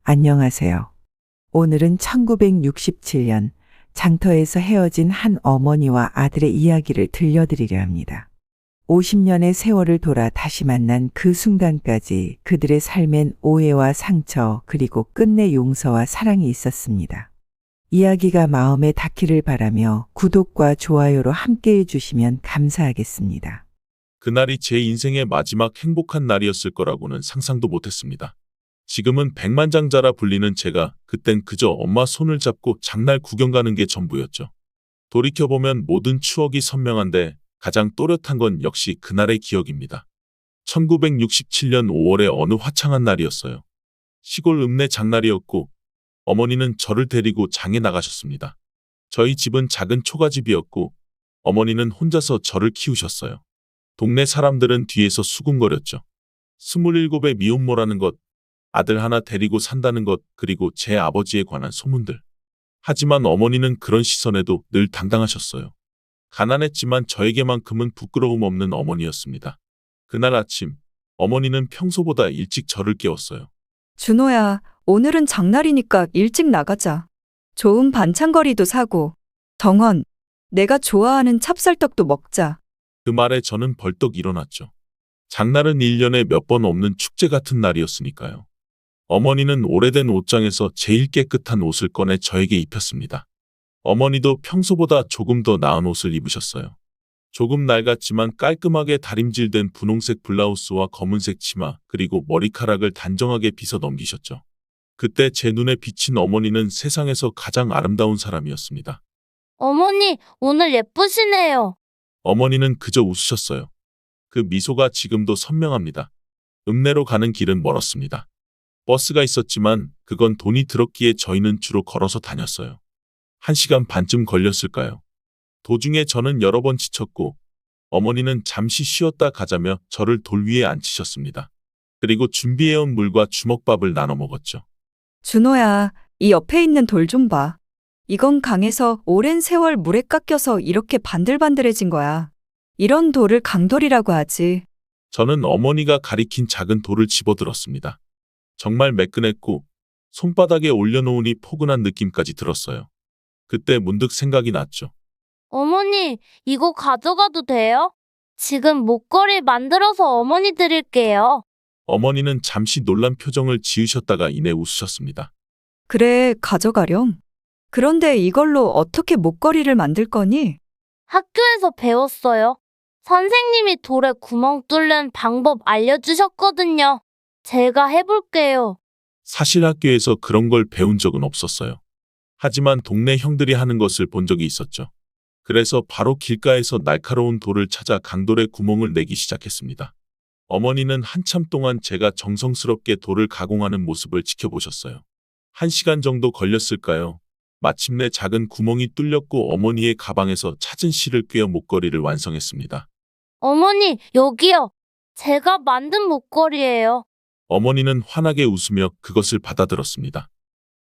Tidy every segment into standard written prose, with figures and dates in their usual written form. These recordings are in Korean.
안녕하세요. 오늘은 1967년 장터에서 헤어진 한 어머니와 아들의 이야기를 들려드리려 합니다. 50년의 세월을 돌아 다시 만난 그 순간까지 그들의 삶엔 오해와 상처 그리고 끝내 용서와 사랑이 있었습니다. 이야기가 마음에 닿기를 바라며 구독과 좋아요로 함께 해주시면 감사하겠습니다. 그날이 제 인생의 마지막 행복한 날이었을 거라고는 상상도 못했습니다. 지금은 백만장자라 불리는 제가 그땐 그저 엄마 손을 잡고 장날 구경 가는 게 전부였죠. 돌이켜보면 모든 추억이 선명한데 가장 또렷한 건 역시 그날의 기억입니다. 1967년 5월의 어느 화창한 날이었어요. 시골 읍내 장날이었고 어머니는 저를 데리고 장에 나가셨습니다. 저희 집은 작은 초가집이었고 어머니는 혼자서 저를 키우셨어요. 동네 사람들은 뒤에서 수군거렸죠. 27의 미혼모라는 것, 아들 하나 데리고 산다는 것, 그리고 제 아버지에 관한 소문들. 하지만 어머니는 그런 시선에도 늘 당당하셨어요. 가난했지만 저에게만큼은 부끄러움 없는 어머니였습니다. 그날 아침, 어머니는 평소보다 일찍 저를 깨웠어요. 준호야, 오늘은 장날이니까 일찍 나가자. 좋은 반찬거리도 사고. 정원, 내가 좋아하는 찹쌀떡도 먹자. 그 말에 저는 벌떡 일어났죠. 장날은 1년에 몇 번 없는 축제 같은 날이었으니까요. 어머니는 오래된 옷장에서 제일 깨끗한 옷을 꺼내 저에게 입혔습니다. 어머니도 평소보다 조금 더 나은 옷을 입으셨어요. 조금 낡았지만 깔끔하게 다림질된 분홍색 블라우스와 검은색 치마, 그리고 머리카락을 단정하게 빗어 넘기셨죠. 그때 제 눈에 비친 어머니는 세상에서 가장 아름다운 사람이었습니다. 어머니, 오늘 예쁘시네요. 어머니는 그저 웃으셨어요. 그 미소가 지금도 선명합니다. 읍내로 가는 길은 멀었습니다. 버스가 있었지만 그건 돈이 들었기에 저희는 주로 걸어서 다녔어요. 1시간 반쯤 걸렸을까요? 도중에 저는 여러 번 지쳤고 어머니는 잠시 쉬었다 가자며 저를 돌 위에 앉히셨습니다. 그리고 준비해온 물과 주먹밥을 나눠 먹었죠. 준호야, 이 옆에 있는 돌 좀 봐. 이건 강에서 오랜 세월 물에 깎여서 이렇게 반들반들해진 거야. 이런 돌을 강돌이라고 하지. 저는 어머니가 가리킨 작은 돌을 집어들었습니다. 정말 매끈했고 손바닥에 올려놓으니 포근한 느낌까지 들었어요. 그때 문득 생각이 났죠. 어머니, 이거 가져가도 돼요? 지금 목걸이 만들어서 어머니 드릴게요. 어머니는 잠시 놀란 표정을 지으셨다가 이내 웃으셨습니다. 그래, 가져가렴. 그런데 이걸로 어떻게 목걸이를 만들 거니? 학교에서 배웠어요. 선생님이 돌에 구멍 뚫는 방법 알려주셨거든요. 제가 해볼게요. 사실 학교에서 그런 걸 배운 적은 없었어요. 하지만 동네 형들이 하는 것을 본 적이 있었죠. 그래서 바로 길가에서 날카로운 돌을 찾아 강돌에 구멍을 내기 시작했습니다. 어머니는 한참 동안 제가 정성스럽게 돌을 가공하는 모습을 지켜보셨어요. 1시간 정도 걸렸을까요? 마침내 작은 구멍이 뚫렸고 어머니의 가방에서 찾은 실을 꿰어 목걸이를 완성했습니다. 어머니, 여기요. 제가 만든 목걸이에요. 어머니는 환하게 웃으며 그것을 받아들었습니다.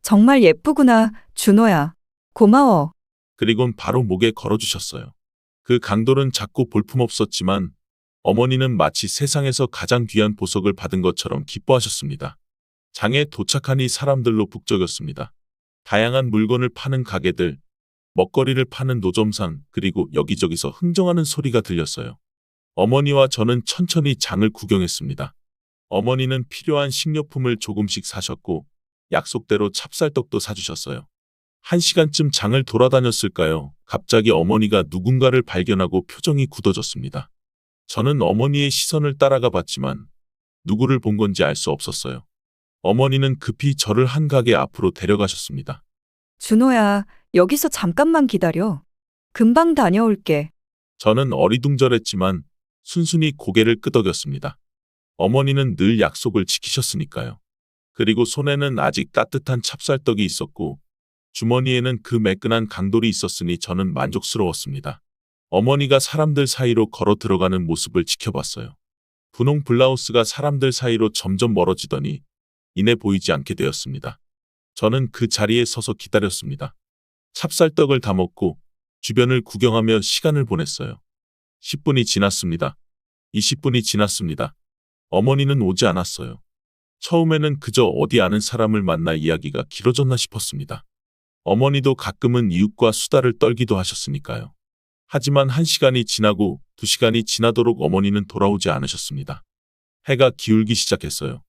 정말 예쁘구나, 준호야. 고마워. 그리곤 바로 목에 걸어주셨어요. 그 강돌은 작고 볼품없었지만 어머니는 마치 세상에서 가장 귀한 보석을 받은 것처럼 기뻐하셨습니다. 장에 도착하니 사람들로 북적였습니다. 다양한 물건을 파는 가게들, 먹거리를 파는 노점상, 그리고 여기저기서 흥정하는 소리가 들렸어요. 어머니와 저는 천천히 장을 구경했습니다. 어머니는 필요한 식료품을 조금씩 사셨고 약속대로 찹쌀떡도 사주셨어요. 1시간쯤 장을 돌아다녔을까요? 갑자기 어머니가 누군가를 발견하고 표정이 굳어졌습니다. 저는 어머니의 시선을 따라가 봤지만 누구를 본 건지 알 수 없었어요. 어머니는 급히 저를 한 가게 앞으로 데려가셨습니다. 준호야, 여기서 잠깐만 기다려. 금방 다녀올게. 저는 어리둥절했지만 순순히 고개를 끄덕였습니다. 어머니는 늘 약속을 지키셨으니까요. 그리고 손에는 아직 따뜻한 찹쌀떡이 있었고 주머니에는 그 매끈한 강돌이 있었으니 저는 만족스러웠습니다. 어머니가 사람들 사이로 걸어 들어가는 모습을 지켜봤어요. 분홍 블라우스가 사람들 사이로 점점 멀어지더니 이내 보이지 않게 되었습니다. 저는 그 자리에 서서 기다렸습니다. 찹쌀떡을 다 먹고 주변을 구경하며 시간을 보냈어요. 10분이 지났습니다. 20분이 지났습니다. 어머니는 오지 않았어요. 처음에는 그저 어디 아는 사람을 만나 이야기가 길어졌나 싶었습니다. 어머니도 가끔은 이웃과 수다를 떨기도 하셨으니까요. 하지만 1시간이 지나고 2시간이 지나도록 어머니는 돌아오지 않으셨습니다. 해가 기울기 시작했어요.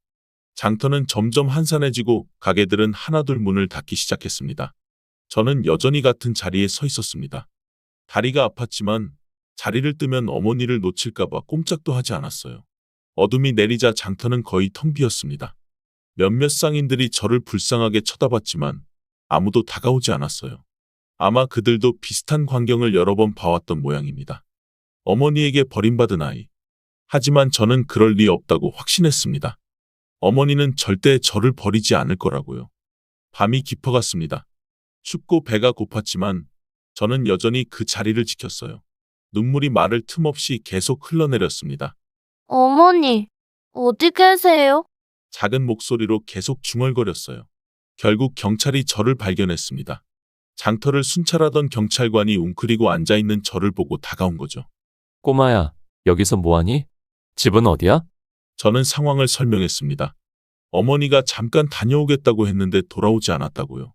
장터는 점점 한산해지고 가게들은 하나둘 문을 닫기 시작했습니다. 저는 여전히 같은 자리에 서 있었습니다. 다리가 아팠지만 자리를 뜨면 어머니를 놓칠까봐 꼼짝도 하지 않았어요. 어둠이 내리자 장터는 거의 텅 비었습니다. 몇몇 상인들이 저를 불쌍하게 쳐다봤지만 아무도 다가오지 않았어요. 아마 그들도 비슷한 광경을 여러 번 봐왔던 모양입니다. 어머니에게 버림받은 아이. 하지만 저는 그럴 리 없다고 확신했습니다. 어머니는 절대 저를 버리지 않을 거라고요. 밤이 깊어갔습니다. 춥고 배가 고팠지만 저는 여전히 그 자리를 지켰어요. 눈물이 마를 틈 없이 계속 흘러내렸습니다. 어머니, 어디 계세요? 작은 목소리로 계속 중얼거렸어요. 결국 경찰이 저를 발견했습니다. 장터를 순찰하던 경찰관이 웅크리고 앉아있는 저를 보고 다가온 거죠. 꼬마야, 여기서 뭐하니? 집은 어디야? 저는 상황을 설명했습니다. 어머니가 잠깐 다녀오겠다고 했는데 돌아오지 않았다고요.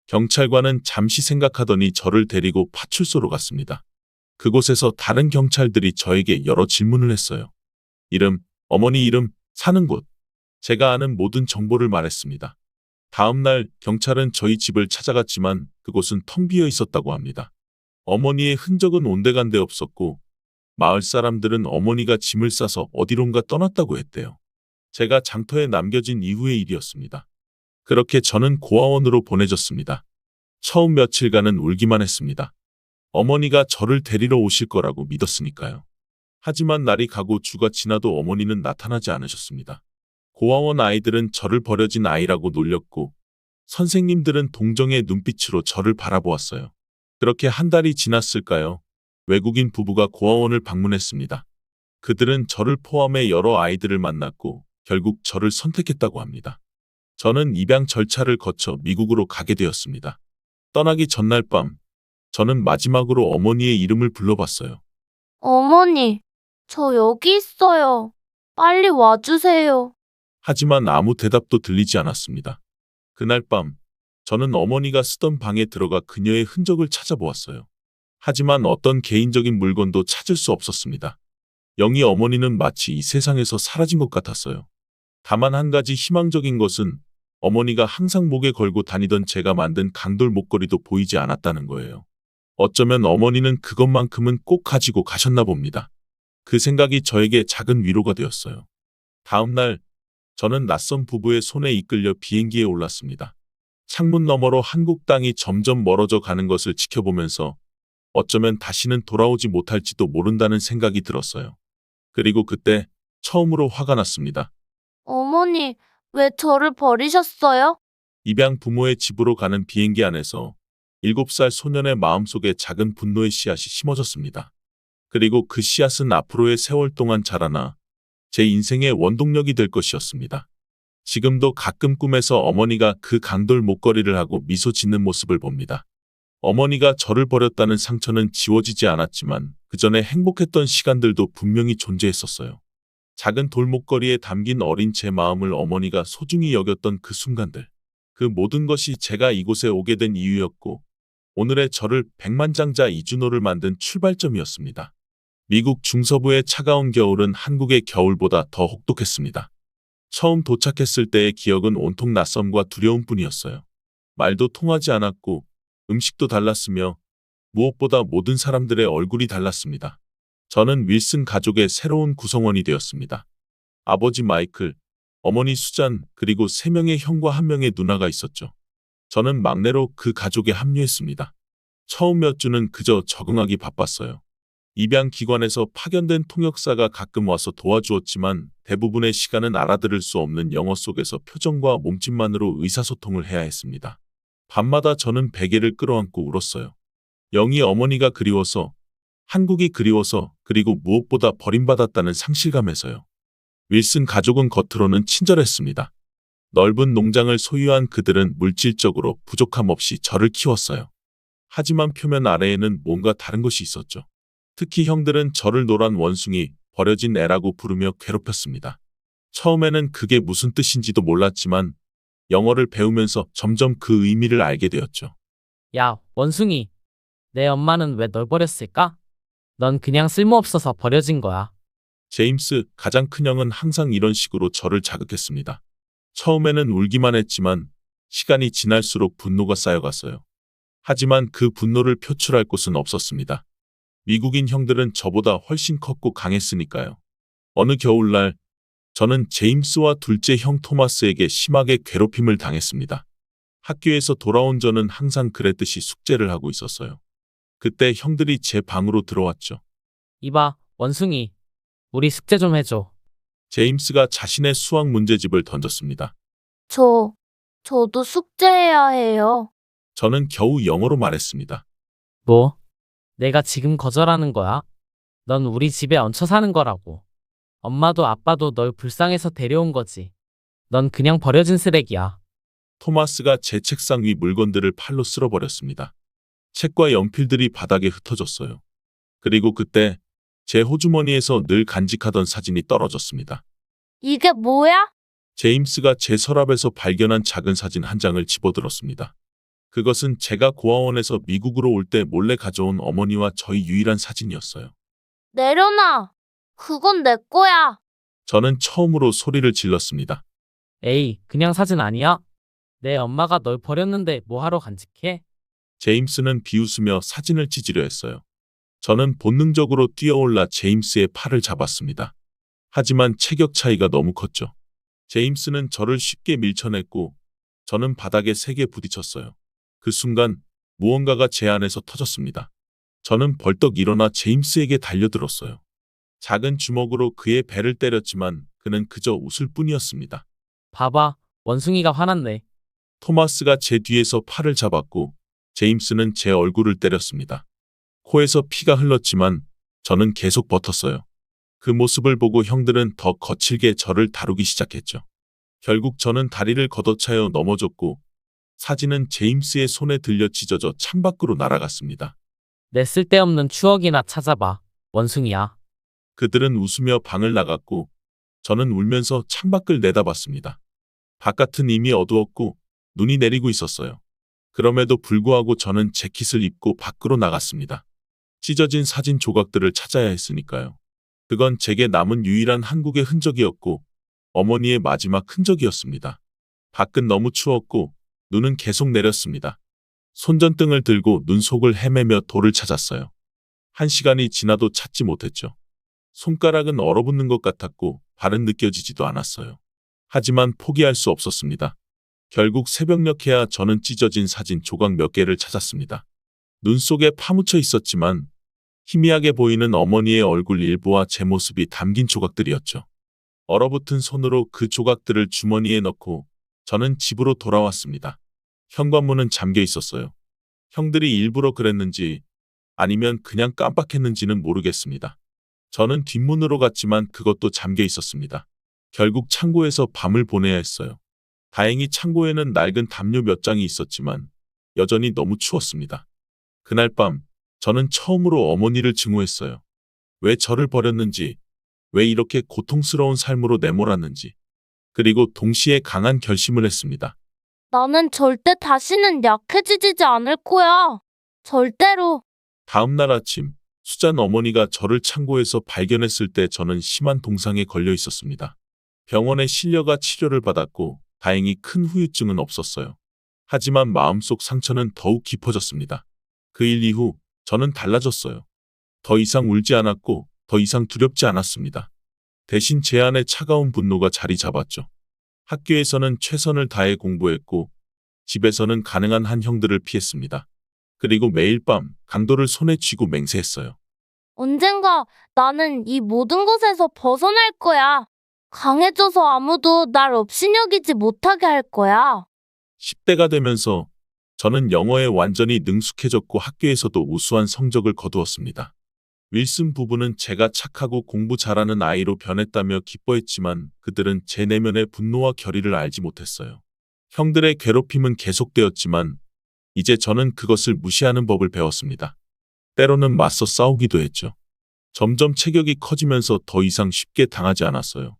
경찰관은 잠시 생각하더니 저를 데리고 파출소로 갔습니다. 그곳에서 다른 경찰들이 저에게 여러 질문을 했어요. 이름, 어머니 이름, 사는 곳. 제가 아는 모든 정보를 말했습니다. 다음 날 경찰은 저희 집을 찾아갔지만 그곳은 텅 비어 있었다고 합니다. 어머니의 흔적은 온데간데 없었고 마을 사람들은 어머니가 짐을 싸서 어디론가 떠났다고 했대요. 제가 장터에 남겨진 이후의 일이었습니다. 그렇게 저는 고아원으로 보내졌습니다. 처음 며칠간은 울기만 했습니다. 어머니가 저를 데리러 오실 거라고 믿었으니까요. 하지만 날이 가고 주가 지나도 어머니는 나타나지 않으셨습니다. 고아원 아이들은 저를 버려진 아이라고 놀렸고 선생님들은 동정의 눈빛으로 저를 바라보았어요. 그렇게 한 달이 지났을까요? 외국인 부부가 고아원을 방문했습니다. 그들은 저를 포함해 여러 아이들을 만났고 결국 저를 선택했다고 합니다. 저는 입양 절차를 거쳐 미국으로 가게 되었습니다. 떠나기 전날 밤, 저는 마지막으로 어머니의 이름을 불러봤어요. 어머니, 저 여기 있어요. 빨리 와주세요. 하지만 아무 대답도 들리지 않았습니다. 그날 밤, 저는 어머니가 쓰던 방에 들어가 그녀의 흔적을 찾아보았어요. 하지만 어떤 개인적인 물건도 찾을 수 없었습니다. 영희 어머니는 마치 이 세상에서 사라진 것 같았어요. 다만 한 가지 희망적인 것은 어머니가 항상 목에 걸고 다니던 제가 만든 강돌 목걸이도 보이지 않았다는 거예요. 어쩌면 어머니는 그것만큼은 꼭 가지고 가셨나 봅니다. 그 생각이 저에게 작은 위로가 되었어요. 다음 날, 저는 낯선 부부의 손에 이끌려 비행기에 올랐습니다. 창문 너머로 한국 땅이 점점 멀어져 가는 것을 지켜보면서 어쩌면 다시는 돌아오지 못할지도 모른다는 생각이 들었어요. 그리고 그때 처음으로 화가 났습니다. 어머니, 왜 저를 버리셨어요? 입양 부모의 집으로 가는 비행기 안에서 7살 소년의 마음속에 작은 분노의 씨앗이 심어졌습니다. 그리고 그 씨앗은 앞으로의 세월 동안 자라나 제 인생의 원동력이 될 것이었습니다. 지금도 가끔 꿈에서 어머니가 그 강돌 목걸이를 하고 미소 짓는 모습을 봅니다. 어머니가 저를 버렸다는 상처는 지워지지 않았지만 그 전에 행복했던 시간들도 분명히 존재했었어요. 작은 돌목걸이에 담긴 어린 제 마음을 어머니가 소중히 여겼던 그 순간들. 그 모든 것이 제가 이곳에 오게 된 이유였고 오늘의 저를 백만장자 이준호를 만든 출발점이었습니다. 미국 중서부의 차가운 겨울은 한국의 겨울보다 더 혹독했습니다. 처음 도착했을 때의 기억은 온통 낯섦과 두려움뿐이었어요. 말도 통하지 않았고 음식도 달랐으며 무엇보다 모든 사람들의 얼굴이 달랐습니다. 저는 윌슨 가족의 새로운 구성원이 되었습니다. 아버지 마이클, 어머니 수잔, 그리고 3명의 형과 1명의 누나가 있었죠. 저는 막내로 그 가족에 합류했습니다. 처음 몇 주는 그저 적응하기 바빴어요. 입양기관에서 파견된 통역사가 가끔 와서 도와주었지만 대부분의 시간은 알아들을 수 없는 영어 속에서 표정과 몸짓만으로 의사소통을 해야 했습니다. 밤마다 저는 베개를 끌어안고 울었어요. 영희 어머니가 그리워서, 한국이 그리워서, 그리고 무엇보다 버림받았다는 상실감에서요. 윌슨 가족은 겉으로는 친절했습니다. 넓은 농장을 소유한 그들은 물질적으로 부족함 없이 저를 키웠어요. 하지만 표면 아래에는 뭔가 다른 것이 있었죠. 특히 형들은 저를 노란 원숭이, 버려진 애라고 부르며 괴롭혔습니다. 처음에는 그게 무슨 뜻인지도 몰랐지만 영어를 배우면서 점점 그 의미를 알게 되었죠. 야, 원숭이. 내 엄마는 왜 널 버렸을까? 넌 그냥 쓸모없어서 버려진 거야. 제임스, 가장 큰 형은 항상 이런 식으로 저를 자극했습니다. 처음에는 울기만 했지만 시간이 지날수록 분노가 쌓여갔어요. 하지만 그 분노를 표출할 곳은 없었습니다. 미국인 형들은 저보다 훨씬 컸고 강했으니까요. 어느 겨울날 저는 제임스와 둘째 형 토마스에게 심하게 괴롭힘을 당했습니다. 학교에서 돌아온 저는 항상 그랬듯이 숙제를 하고 있었어요. 그때 형들이 제 방으로 들어왔죠. 이봐, 원숭이. 우리 숙제 좀 해줘. 제임스가 자신의 수학 문제집을 던졌습니다. 저도 숙제해야 해요. 저는 겨우 영어로 말했습니다. 뭐? 내가 지금 거절하는 거야? 넌 우리 집에 얹혀 사는 거라고. 엄마도 아빠도 널 불쌍해서 데려온 거지. 넌 그냥 버려진 쓰레기야. 토마스가 제 책상 위 물건들을 팔로 쓸어버렸습니다. 책과 연필들이 바닥에 흩어졌어요. 그리고 그때 제 호주머니에서 늘 간직하던 사진이 떨어졌습니다. 이게 뭐야? 제임스가 제 서랍에서 발견한 작은 사진 한 장을 집어들었습니다. 그것은 제가 고아원에서 미국으로 올 때 몰래 가져온 어머니와 저희 유일한 사진이었어요. 내려놔. 그건 내 거야. 저는 처음으로 소리를 질렀습니다. 에이, 그냥 사진 아니야? 내 엄마가 널 버렸는데 뭐하러 간직해? 제임스는 비웃으며 사진을 찢으려 했어요. 저는 본능적으로 뛰어올라 제임스의 팔을 잡았습니다. 하지만 체격 차이가 너무 컸죠. 제임스는 저를 쉽게 밀쳐냈고 저는 바닥에 세게 부딪혔어요. 그 순간 무언가가 제 안에서 터졌습니다. 저는 벌떡 일어나 제임스에게 달려들었어요. 작은 주먹으로 그의 배를 때렸지만 그는 그저 웃을 뿐이었습니다. 봐봐, 원숭이가 화났네. 토마스가 제 뒤에서 팔을 잡았고 제임스는 제 얼굴을 때렸습니다. 코에서 피가 흘렀지만 저는 계속 버텼어요. 그 모습을 보고 형들은 더 거칠게 저를 다루기 시작했죠. 결국 저는 다리를 걷어차여 넘어졌고 사진은 제임스의 손에 들려 찢어져 창밖으로 날아갔습니다. 내 쓸데없는 추억이나 찾아봐, 원숭이야. 그들은 웃으며 방을 나갔고 저는 울면서 창밖을 내다봤습니다. 바깥은 이미 어두웠고 눈이 내리고 있었어요. 그럼에도 불구하고 저는 재킷을 입고 밖으로 나갔습니다. 찢어진 사진 조각들을 찾아야 했으니까요. 그건 제게 남은 유일한 한국의 흔적이었고 어머니의 마지막 흔적이었습니다. 밖은 너무 추웠고 눈은 계속 내렸습니다. 손전등을 들고 눈 속을 헤매며 돌을 찾았어요. 1시간이 지나도 찾지 못했죠. 손가락은 얼어붙는 것 같았고 발은 느껴지지도 않았어요. 하지만 포기할 수 없었습니다. 결국 새벽녘에야 저는 찢어진 사진 조각 몇 개를 찾았습니다. 눈 속에 파묻혀 있었지만 희미하게 보이는 어머니의 얼굴 일부와 제 모습이 담긴 조각들이었죠. 얼어붙은 손으로 그 조각들을 주머니에 넣고 저는 집으로 돌아왔습니다. 현관문은 잠겨 있었어요. 형들이 일부러 그랬는지 아니면 그냥 깜빡했는지는 모르겠습니다. 저는 뒷문으로 갔지만 그것도 잠겨 있었습니다. 결국 창고에서 밤을 보내야 했어요. 다행히 창고에는 낡은 담요 몇 장이 있었지만 여전히 너무 추웠습니다. 그날 밤 저는 처음으로 어머니를 증오했어요. 왜 저를 버렸는지, 왜 이렇게 고통스러운 삶으로 내몰았는지, 그리고 동시에 강한 결심을 했습니다. 나는 절대 다시는 약해지지 않을 거야. 절대로. 다음 날 아침 수잔 어머니가 저를 창고에서 발견했을 때 저는 심한 동상에 걸려 있었습니다. 병원에 실려가 치료를 받았고 다행히 큰 후유증은 없었어요. 하지만 마음속 상처는 더욱 깊어졌습니다. 그 일 이후 저는 달라졌어요. 더 이상 울지 않았고 더 이상 두렵지 않았습니다. 대신 제 안에 차가운 분노가 자리 잡았죠. 학교에서는 최선을 다해 공부했고 집에서는 가능한 한 형들을 피했습니다. 그리고 매일 밤 강도를 손에 쥐고 맹세했어요. 언젠가 나는 이 모든 것에서 벗어날 거야. 강해져서 아무도 날 업신여기지 못하게 할 거야. 10대가 되면서 저는 영어에 완전히 능숙해졌고 학교에서도 우수한 성적을 거두었습니다. 윌슨 부부는 제가 착하고 공부 잘하는 아이로 변했다며 기뻐했지만 그들은 제 내면의 분노와 결의를 알지 못했어요. 형들의 괴롭힘은 계속되었지만 이제 저는 그것을 무시하는 법을 배웠습니다. 때로는 맞서 싸우기도 했죠. 점점 체격이 커지면서 더 이상 쉽게 당하지 않았어요.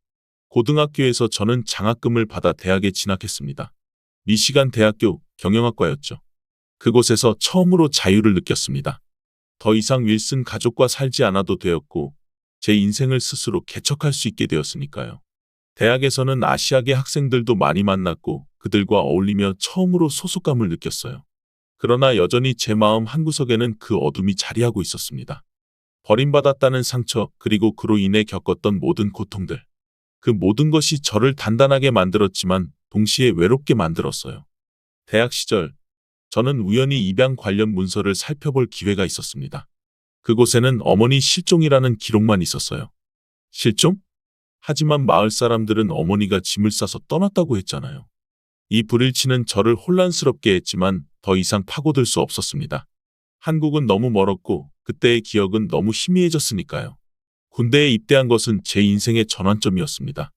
고등학교에서 저는 장학금을 받아 대학에 진학했습니다. 미시간 대학교 경영학과였죠. 그곳에서 처음으로 자유를 느꼈습니다. 더 이상 윌슨 가족과 살지 않아도 되었고 제 인생을 스스로 개척할 수 있게 되었으니까요. 대학에서는 아시아계 학생들도 많이 만났고 그들과 어울리며 처음으로 소속감을 느꼈어요. 그러나 여전히 제 마음 한구석에는 그 어둠이 자리하고 있었습니다. 버림받았다는 상처, 그리고 그로 인해 겪었던 모든 고통들. 그 모든 것이 저를 단단하게 만들었지만 동시에 외롭게 만들었어요. 대학 시절, 저는 우연히 입양 관련 문서를 살펴볼 기회가 있었습니다. 그곳에는 어머니 실종이라는 기록만 있었어요. 실종? 하지만 마을 사람들은 어머니가 짐을 싸서 떠났다고 했잖아요. 이 불일치는 저를 혼란스럽게 했지만 더 이상 파고들 수 없었습니다. 한국은 너무 멀었고 그때의 기억은 너무 희미해졌으니까요. 군대에 입대한 것은 제 인생의 전환점이었습니다.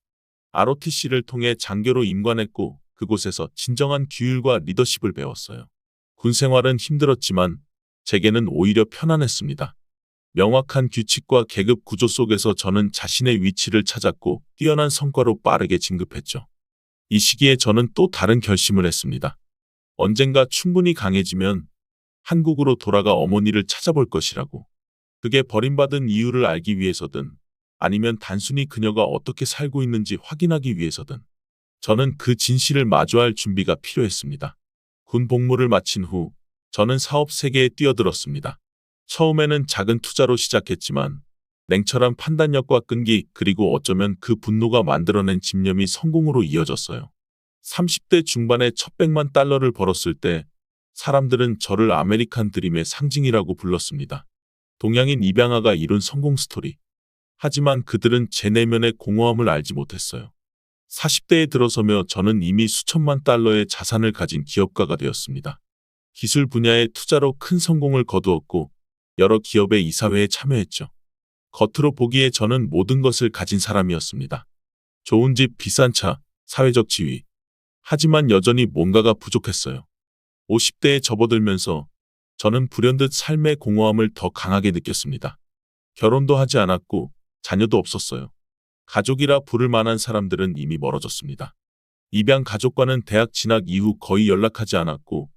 ROTC를 통해 장교로 임관했고 그곳에서 진정한 규율과 리더십을 배웠어요. 군 생활은 힘들었지만 제게는 오히려 편안했습니다. 명확한 규칙과 계급 구조 속에서 저는 자신의 위치를 찾았고 뛰어난 성과로 빠르게 진급했죠. 이 시기에 저는 또 다른 결심을 했습니다. 언젠가 충분히 강해지면 한국으로 돌아가 어머니를 찾아볼 것이라고. 그게 버림받은 이유를 알기 위해서든 아니면 단순히 그녀가 어떻게 살고 있는지 확인하기 위해서든 저는 그 진실을 마주할 준비가 필요했습니다. 군 복무를 마친 후 저는 사업 세계에 뛰어들었습니다. 처음에는 작은 투자로 시작했지만 냉철한 판단력과 끈기 그리고 어쩌면 그 분노가 만들어낸 집념이 성공으로 이어졌어요. 30대 중반에 첫 $100만 벌었을 때 사람들은 저를 아메리칸 드림의 상징이라고 불렀습니다. 동양인 입양아가 이룬 성공 스토리. 하지만 그들은 제 내면의 공허함을 알지 못했어요. 40대에 들어서며 저는 이미 수천만 달러의 자산을 가진 기업가가 되었습니다. 기술 분야의 투자로 큰 성공을 거두었고 여러 기업의 이사회에 참여했죠. 겉으로 보기에 저는 모든 것을 가진 사람이었습니다. 좋은 집, 비싼 차, 사회적 지위. 하지만 여전히 뭔가가 부족했어요. 50대에 접어들면서 저는 불현듯 삶의 공허함을 더 강하게 느꼈습니다. 결혼도 하지 않았고 자녀도 없었어요. 가족이라 부를 만한 사람들은 이미 멀어졌습니다. 입양 가족과는 대학 진학 이후 거의 연락하지 않았고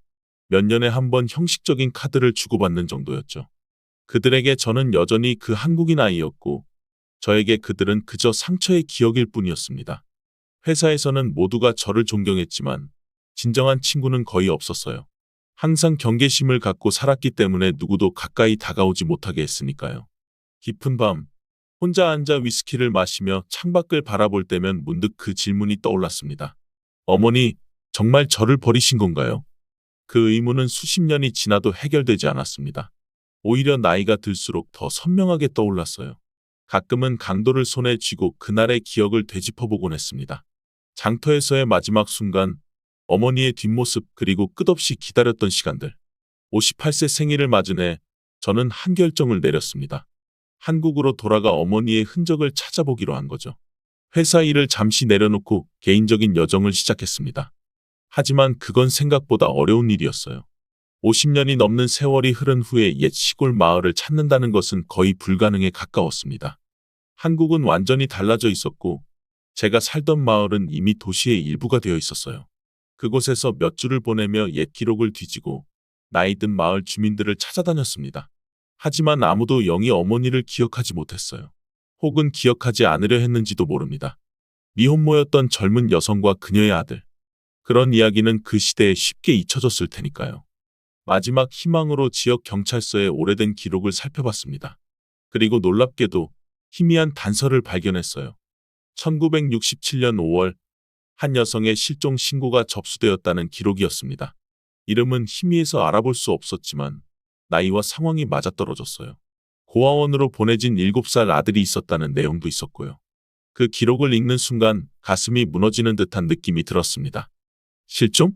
몇 년에 한 번 형식적인 카드를 주고받는 정도였죠. 그들에게 저는 여전히 그 한국인 아이였고 저에게 그들은 그저 상처의 기억일 뿐이었습니다. 회사에서는 모두가 저를 존경했지만 진정한 친구는 거의 없었어요. 항상 경계심을 갖고 살았기 때문에 누구도 가까이 다가오지 못하게 했으니까요. 깊은 밤, 혼자 앉아 위스키를 마시며 창밖을 바라볼 때면 문득 그 질문이 떠올랐습니다. 어머니, 정말 저를 버리신 건가요? 그 의문은 수십 년이 지나도 해결되지 않았습니다. 오히려 나이가 들수록 더 선명하게 떠올랐어요. 가끔은 강도를 손에 쥐고 그날의 기억을 되짚어보곤 했습니다. 장터에서의 마지막 순간, 어머니의 뒷모습 그리고 끝없이 기다렸던 시간들. 58세 생일을 맞은 해 저는 한 결정을 내렸습니다. 한국으로 돌아가 어머니의 흔적을 찾아보기로 한 거죠. 회사 일을 잠시 내려놓고 개인적인 여정을 시작했습니다. 하지만 그건 생각보다 어려운 일이었어요. 50년이 넘는 세월이 흐른 후에 옛 시골 마을을 찾는다는 것은 거의 불가능에 가까웠습니다. 한국은 완전히 달라져 있었고 제가 살던 마을은 이미 도시의 일부가 되어 있었어요. 그곳에서 몇 주를 보내며 옛 기록을 뒤지고 나이 든 마을 주민들을 찾아다녔습니다. 하지만 아무도 영이 어머니를 기억하지 못했어요. 혹은 기억하지 않으려 했는지도 모릅니다. 미혼모였던 젊은 여성과 그녀의 아들. 그런 이야기는 그 시대에 쉽게 잊혀졌을 테니까요. 마지막 희망으로 지역 경찰서의 오래된 기록을 살펴봤습니다. 그리고 놀랍게도 희미한 단서를 발견했어요. 1967년 5월 한 여성의 실종 신고가 접수되었다는 기록이었습니다. 이름은 희미해서 알아볼 수 없었지만 나이와 상황이 맞아떨어졌어요. 고아원으로 보내진 7살 아들이 있었다는 내용도 있었고요. 그 기록을 읽는 순간 가슴이 무너지는 듯한 느낌이 들었습니다. 실종?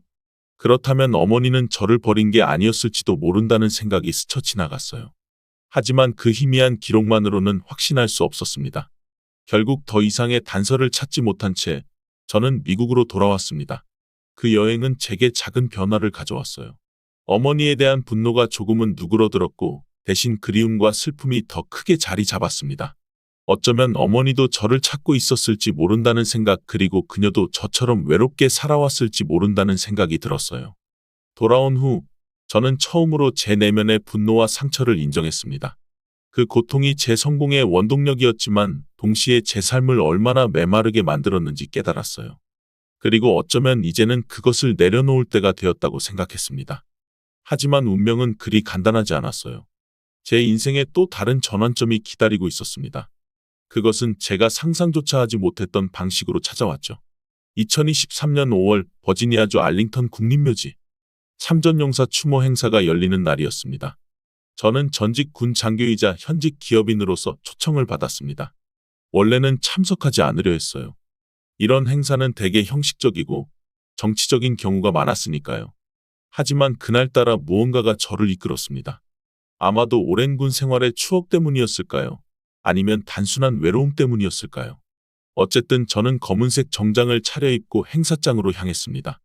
그렇다면 어머니는 저를 버린 게 아니었을지도 모른다는 생각이 스쳐 지나갔어요. 하지만 그 희미한 기록만으로는 확신할 수 없었습니다. 결국 더 이상의 단서를 찾지 못한 채 저는 미국으로 돌아왔습니다. 그 여행은 제게 작은 변화를 가져왔어요. 어머니에 대한 분노가 조금은 누그러들었고 대신 그리움과 슬픔이 더 크게 자리 잡았습니다. 어쩌면 어머니도 저를 찾고 있었을지 모른다는 생각, 그리고 그녀도 저처럼 외롭게 살아왔을지 모른다는 생각이 들었어요. 돌아온 후 저는 처음으로 제 내면의 분노와 상처를 인정했습니다. 그 고통이 제 성공의 원동력이었지만 동시에 제 삶을 얼마나 메마르게 만들었는지 깨달았어요. 그리고 어쩌면 이제는 그것을 내려놓을 때가 되었다고 생각했습니다. 하지만 운명은 그리 간단하지 않았어요. 제 인생에 또 다른 전환점이 기다리고 있었습니다. 그것은 제가 상상조차 하지 못했던 방식으로 찾아왔죠. 2023년 5월 버지니아주 알링턴 국립묘지 참전용사 추모 행사가 열리는 날이었습니다. 저는 전직 군 장교이자 현직 기업인으로서 초청을 받았습니다. 원래는 참석하지 않으려 했어요. 이런 행사는 대개 형식적이고 정치적인 경우가 많았으니까요. 하지만 그날따라 무언가가 저를 이끌었습니다. 아마도 오랜 군 생활의 추억 때문이었을까요? 아니면 단순한 외로움 때문이었을까요? 어쨌든 저는 검은색 정장을 차려입고 행사장으로 향했습니다.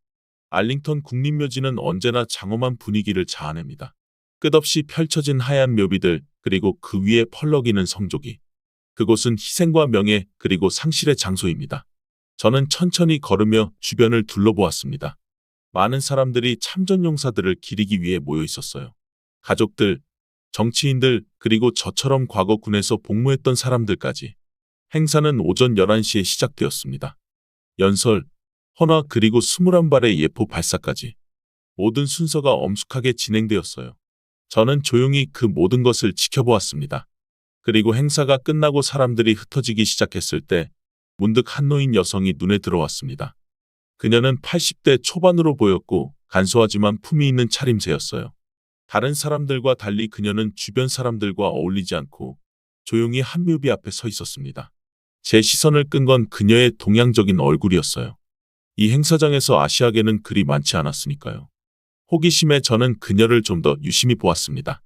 알링턴 국립묘지는 언제나 장엄한 분위기를 자아냅니다. 끝없이 펼쳐진 하얀 묘비들, 그리고 그 위에 펄럭이는 성조기. 그곳은 희생과 명예, 그리고 상실의 장소입니다. 저는 천천히 걸으며 주변을 둘러보았습니다. 많은 사람들이 참전용사들을 기리기 위해 모여 있었어요. 가족들, 정치인들, 그리고 저처럼 과거 군에서 복무했던 사람들까지. 행사는 오전 11시에 시작되었습니다. 연설, 헌화, 그리고 21발의 예포 발사까지. 모든 순서가 엄숙하게 진행되었어요. 저는 조용히 그 모든 것을 지켜보았습니다. 그리고 행사가 끝나고 사람들이 흩어지기 시작했을 때 문득 한 노인 여성이 눈에 들어왔습니다. 그녀는 80대 초반으로 보였고 간소하지만 품위 있는 차림새였어요. 다른 사람들과 달리 그녀는 주변 사람들과 어울리지 않고 조용히 한 묘비 앞에 서 있었습니다. 제 시선을 끈 건 그녀의 동양적인 얼굴이었어요. 이 행사장에서 아시아계는 그리 많지 않았으니까요. 호기심에 저는 그녀를 좀 더 유심히 보았습니다.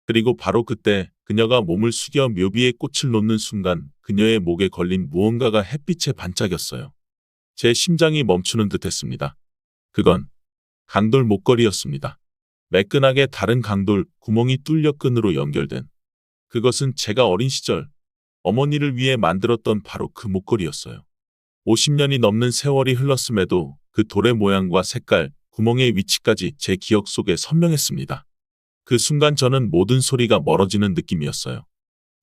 그리고 바로 그때 그녀가 몸을 숙여 묘비에 꽃을 놓는 순간 그녀의 목에 걸린 무언가가 햇빛에 반짝였어요. 제 심장이 멈추는 듯했습니다. 그건 강돌 목걸이였습니다. 매끈하게 다른 강돌, 구멍이 뚫려 끈으로 연결된. 그것은 제가 어린 시절 어머니를 위해 만들었던 바로 그 목걸이였어요. 50년이 넘는 세월이 흘렀음에도 그 돌의 모양과 색깔, 구멍의 위치까지 제 기억 속에 선명했습니다. 그 순간 저는 모든 소리가 멀어지는 느낌이었어요.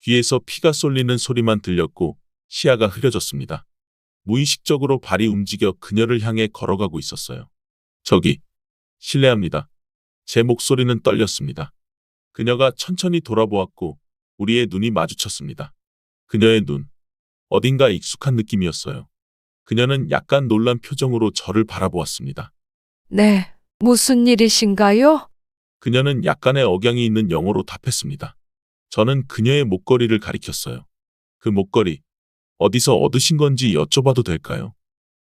귀에서 피가 쏠리는 소리만 들렸고 시야가 흐려졌습니다. 무의식적으로 발이 움직여 그녀를 향해 걸어가고 있었어요. 저기, 실례합니다. 제 목소리는 떨렸습니다. 그녀가 천천히 돌아보았고 우리의 눈이 마주쳤습니다. 그녀의 눈, 어딘가 익숙한 느낌이었어요. 그녀는 약간 놀란 표정으로 저를 바라보았습니다. 네, 무슨 일이신가요? 그녀는 약간의 억양이 있는 영어로 답했습니다. 저는 그녀의 목걸이를 가리켰어요. 그 목걸이, 어디서 얻으신 건지 여쭤봐도 될까요?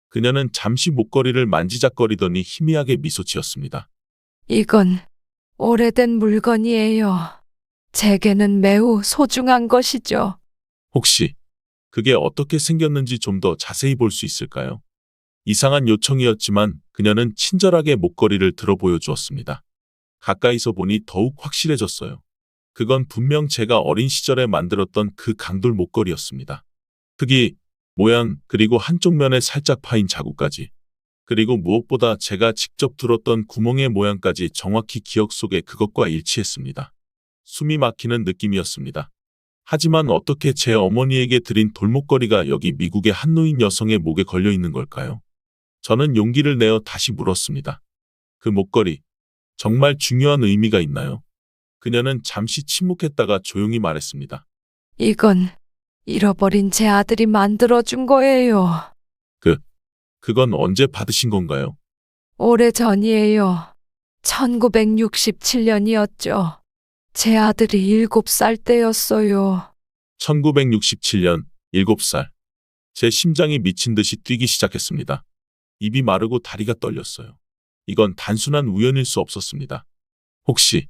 그녀는 잠시 목걸이를 만지작거리더니 희미하게 미소 지었습니다. 이건 오래된 물건이에요. 제게는 매우 소중한 것이죠. 혹시 그게 어떻게 생겼는지 좀 더 자세히 볼 수 있을까요? 이상한 요청이었지만 그녀는 친절하게 목걸이를 들어 보여주었습니다. 가까이서 보니 더욱 확실해졌어요. 그건 분명 제가 어린 시절에 만들었던 그 강돌 목걸이였습니다. 크기, 모양, 그리고 한쪽 면에 살짝 파인 자국까지. 그리고 무엇보다 제가 직접 들었던 구멍의 모양까지 정확히 기억 속에 그것과 일치했습니다. 숨이 막히는 느낌이었습니다. 하지만 어떻게 제 어머니에게 드린 돌목걸이가 여기 미국의 한 노인 여성의 목에 걸려 있는 걸까요? 저는 용기를 내어 다시 물었습니다. 그 목걸이, 정말 중요한 의미가 있나요? 그녀는 잠시 침묵했다가 조용히 말했습니다. 이건 잃어버린 제 아들이 만들어준 거예요. 그건 언제 받으신 건가요? 오래전이에요. 1967년이었죠. 제 아들이 7살 때였어요. 1967년 7살. 제 심장이 미친 듯이 뛰기 시작했습니다. 입이 마르고 다리가 떨렸어요. 이건 단순한 우연일 수 없었습니다. 혹시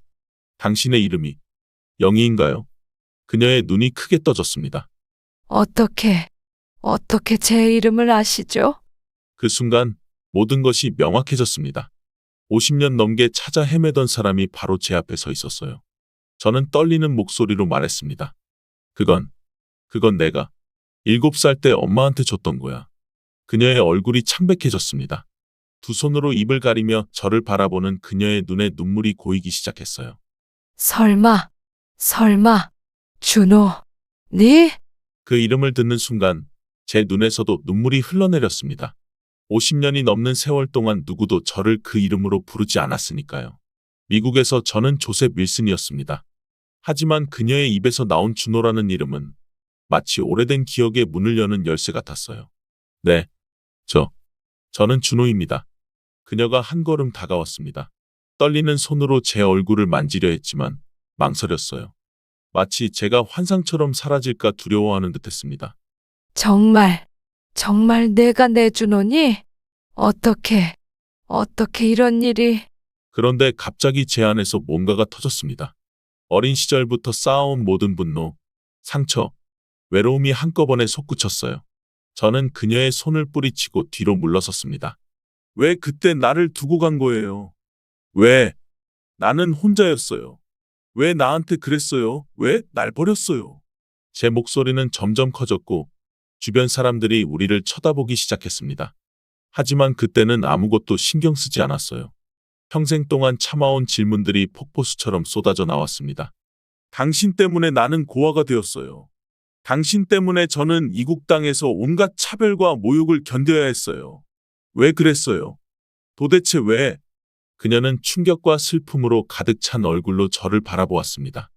당신의 이름이 영희인가요? 그녀의 눈이 크게 떠졌습니다. 어떻게 제 이름을 아시죠? 그 순간 모든 것이 명확해졌습니다. 50년 넘게 찾아 헤매던 사람이 바로 제 앞에 서 있었어요. 저는 떨리는 목소리로 말했습니다. 그건 그건 내가 7살 때 엄마한테 줬던 거야. 그녀의 얼굴이 창백해졌습니다. 두 손으로 입을 가리며 저를 바라보는 그녀의 눈에 눈물이 고이기 시작했어요. 설마, 준호, 네? 그 이름을 듣는 순간 제 눈에서도 눈물이 흘러내렸습니다. 50년이 넘는 세월 동안 누구도 저를 그 이름으로 부르지 않았으니까요. 미국에서 저는 조셉 윌슨이었습니다. 하지만 그녀의 입에서 나온 준호라는 이름은 마치 오래된 기억의 문을 여는 열쇠 같았어요. 네, 저는 준호입니다. 그녀가 한 걸음 다가왔습니다. 떨리는 손으로 제 얼굴을 만지려 했지만 망설였어요. 마치 제가 환상처럼 사라질까 두려워하는 듯했습니다. 정말 내가 내 준호니? 어떻게 이런 일이? 그런데 갑자기 제 안에서 뭔가가 터졌습니다. 어린 시절부터 쌓아온 모든 분노, 상처, 외로움이 한꺼번에 솟구쳤어요. 저는 그녀의 손을 뿌리치고 뒤로 물러섰습니다. 왜 그때 나를 두고 간 거예요? 왜? 나는 혼자였어요. 왜 나한테 그랬어요? 왜 날 버렸어요? 제 목소리는 점점 커졌고 주변 사람들이 우리를 쳐다보기 시작했습니다. 하지만 그때는 아무것도 신경 쓰지 않았어요. 평생 동안 참아온 질문들이 폭포수처럼 쏟아져 나왔습니다. 당신 때문에 나는 고아가 되었어요. 당신 때문에 저는 이국 땅에서 온갖 차별과 모욕을 견뎌야 했어요. 왜 그랬어요? 도대체 왜? 그녀는 충격과 슬픔으로 가득 찬 얼굴로 저를 바라보았습니다.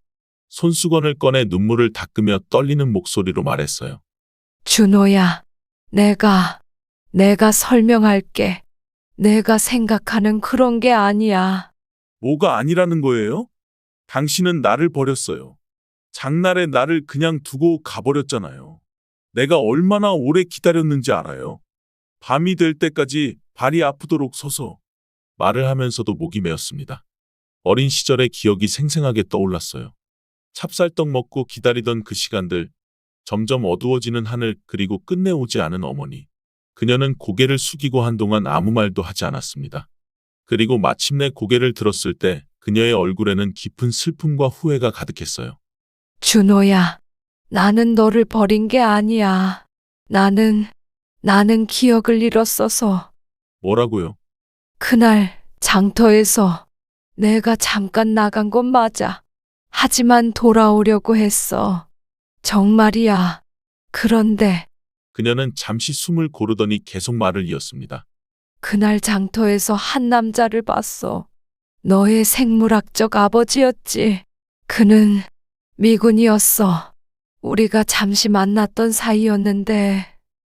손수건을 꺼내 눈물을 닦으며 떨리는 목소리로 말했어요. 준호야, 내가 설명할게. 내가 생각하는 그런 게 아니야. 뭐가 아니라는 거예요? 당신은 나를 버렸어요. 장날에 나를 그냥 두고 가버렸잖아요. 내가 얼마나 오래 기다렸는지 알아요. 밤이 될 때까지 발이 아프도록 서서 말을 하면서도 목이 메었습니다. 어린 시절의 기억이 생생하게 떠올랐어요. 찹쌀떡 먹고 기다리던 그 시간들, 점점 어두워지는 하늘 그리고 끝내 오지 않은 어머니. 그녀는 고개를 숙이고 한동안 아무 말도 하지 않았습니다. 그리고 마침내 고개를 들었을 때 그녀의 얼굴에는 깊은 슬픔과 후회가 가득했어요. 준호야, 나는 너를 버린 게 아니야. 나는 기억을 잃었어서. 뭐라고요? 그날 장터에서 내가 잠깐 나간 건 맞아. 하지만 돌아오려고 했어. 정말이야. 그런데 그녀는 잠시 숨을 고르더니 계속 말을 이었습니다. 그날 장터에서 한 남자를 봤어. 너의 생물학적 아버지였지. 그는 미군이었어. 우리가 잠시 만났던 사이였는데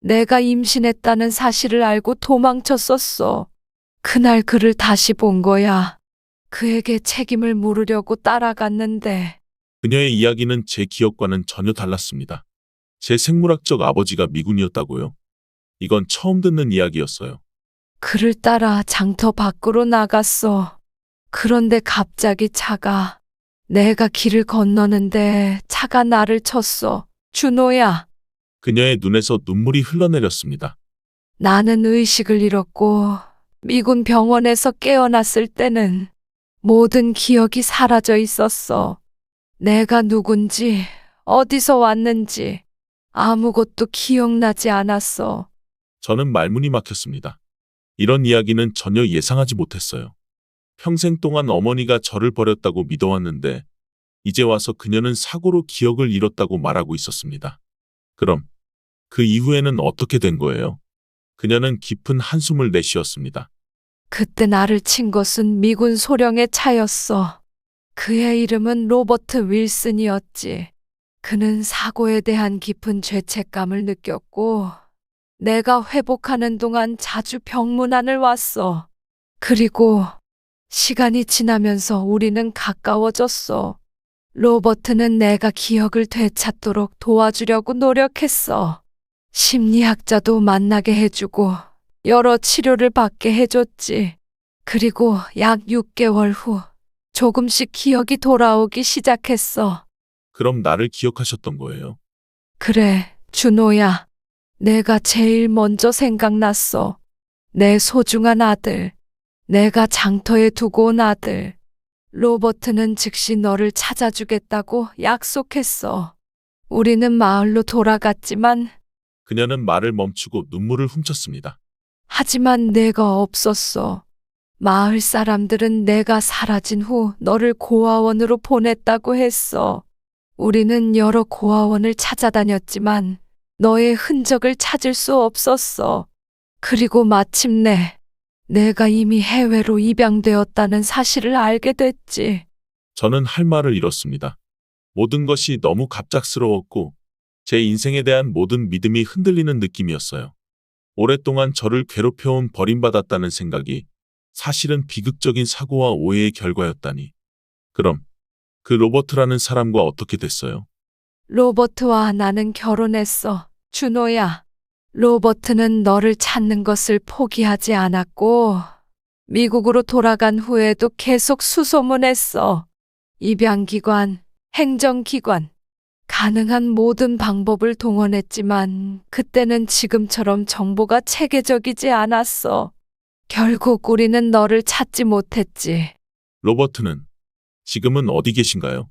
내가 임신했다는 사실을 알고 도망쳤었어. 그날 그를 다시 본 거야. 그에게 책임을 물으려고 따라갔는데 그녀의 이야기는 제 기억과는 전혀 달랐습니다. 제 생물학적 아버지가 미군이었다고요? 이건 처음 듣는 이야기였어요. 그를 따라 장터 밖으로 나갔어. 그런데 갑자기 내가 길을 건너는데 차가 나를 쳤어. 준호야, 그녀의 눈에서 눈물이 흘러내렸습니다. 나는 의식을 잃었고 미군 병원에서 깨어났을 때는 모든 기억이 사라져 있었어. 내가 누군지, 어디서 왔는지 아무것도 기억나지 않았어. 저는 말문이 막혔습니다. 이런 이야기는 전혀 예상하지 못했어요. 평생 동안 어머니가 저를 버렸다고 믿어왔는데 이제 와서 그녀는 사고로 기억을 잃었다고 말하고 있었습니다. 그럼 그 이후에는 어떻게 된 거예요? 그녀는 깊은 한숨을 내쉬었습니다. 그때 나를 친 것은 미군 소령의 차였어. 그의 이름은 로버트 윌슨이었지. 그는 사고에 대한 깊은 죄책감을 느꼈고 내가 회복하는 동안 자주 병문안을 왔어. 그리고 시간이 지나면서 우리는 가까워졌어. 로버트는 내가 기억을 되찾도록 도와주려고 노력했어. 심리학자도 만나게 해주고 여러 치료를 받게 해줬지. 그리고 약 6개월 후 조금씩 기억이 돌아오기 시작했어. 그럼 나를 기억하셨던 거예요? 그래, 준호야. 내가 제일 먼저 생각났어. 내 소중한 아들. 내가 장터에 두고 온 아들. 로버트는 즉시 너를 찾아주겠다고 약속했어. 우리는 마을로 돌아갔지만, 그녀는 말을 멈추고 눈물을 훔쳤습니다. 하지만 내가 없었어. 마을 사람들은 내가 사라진 후 너를 고아원으로 보냈다고 했어. 우리는 여러 고아원을 찾아다녔지만 너의 흔적을 찾을 수 없었어. 그리고 마침내 내가 이미 해외로 입양되었다는 사실을 알게 됐지. 저는 할 말을 잃었습니다. 모든 것이 너무 갑작스러웠고 제 인생에 대한 모든 믿음이 흔들리는 느낌이었어요. 오랫동안 저를 괴롭혀온 버림받았다는 생각이 사실은 비극적인 사고와 오해의 결과였다니. 그럼 그 로버트라는 사람과 어떻게 됐어요? 로버트와 나는 결혼했어. 준호야. 로버트는 너를 찾는 것을 포기하지 않았고, 미국으로 돌아간 후에도 계속 수소문했어. 입양기관, 행정기관, 가능한 모든 방법을 동원했지만 그때는 지금처럼 정보가 체계적이지 않았어. 결국 우리는 너를 찾지 못했지. 로버트는 지금은 어디 계신가요?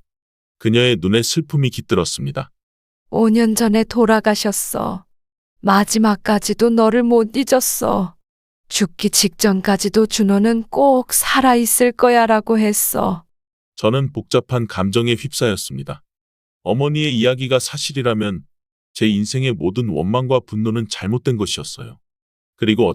그녀의 눈에 슬픔이 깃들었습니다. 5년 전에 돌아가셨어. 마지막까지도 너를 못 잊었어. 죽기 직전까지도 준호는 꼭 살아있을 거야라고 했어. 저는 복잡한 감정에 휩싸였습니다. 어머니의 이야기가 사실이라면 제 인생의 모든 원망과 분노는 잘못된 것이었어요. 그리고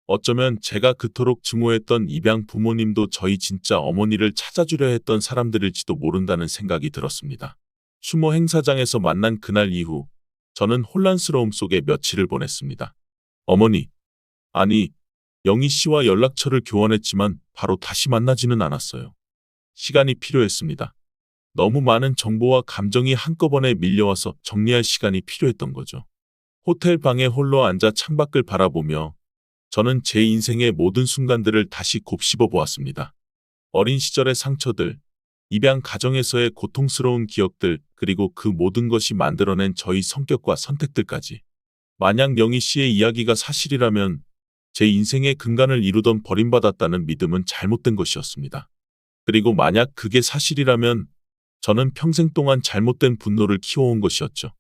어쩌면 제가 그토록 증오했던 입양 부모님도 저희 진짜 어머니를 찾아주려 했던 사람들일지도 모른다는 생각이 들었습니다. 추모 행사장에서 만난 그날 이후 저는 혼란스러움 속에 며칠을 보냈습니다. 어머니, 아니, 영희 씨와 연락처를 교환했지만 바로 다시 만나지는 않았어요. 시간이 필요했습니다. 너무 많은 정보와 감정이 한꺼번에 밀려와서 정리할 시간이 필요했던 거죠. 호텔 방에 홀로 앉아 창밖을 바라보며 저는 제 인생의 모든 순간들을 다시 곱씹어 보았습니다. 어린 시절의 상처들, 입양 가정에서의 고통스러운 기억들, 그리고 그 모든 것이 만들어낸 저희 성격과 선택들까지. 만약 영희 씨의 이야기가 사실이라면 제 인생의 근간을 이루던 버림받았다는 믿음은 잘못된 것이었습니다. 그리고 만약 그게 사실이라면 저는 평생 동안 잘못된 분노를 키워온 것이었죠.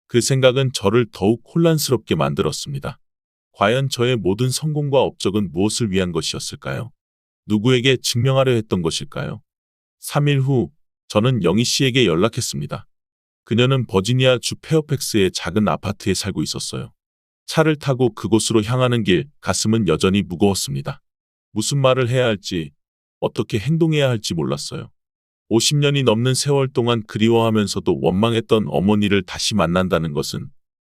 그 생각은 저를 더욱 혼란스럽게 만들었습니다. 과연 저의 모든 성공과 업적은 무엇을 위한 것이었을까요? 누구에게 증명하려 했던 것일까요? 3일 후 저는 영희 씨에게 연락했습니다. 그녀는 버지니아 주 페어팩스의 작은 아파트에 살고 있었어요. 차를 타고 그곳으로 향하는 길, 가슴은 여전히 무거웠습니다. 무슨 말을 해야 할지, 어떻게 행동해야 할지 몰랐어요. 50년이 넘는 세월 동안 그리워하면서도 원망했던 어머니를 다시 만난다는 것은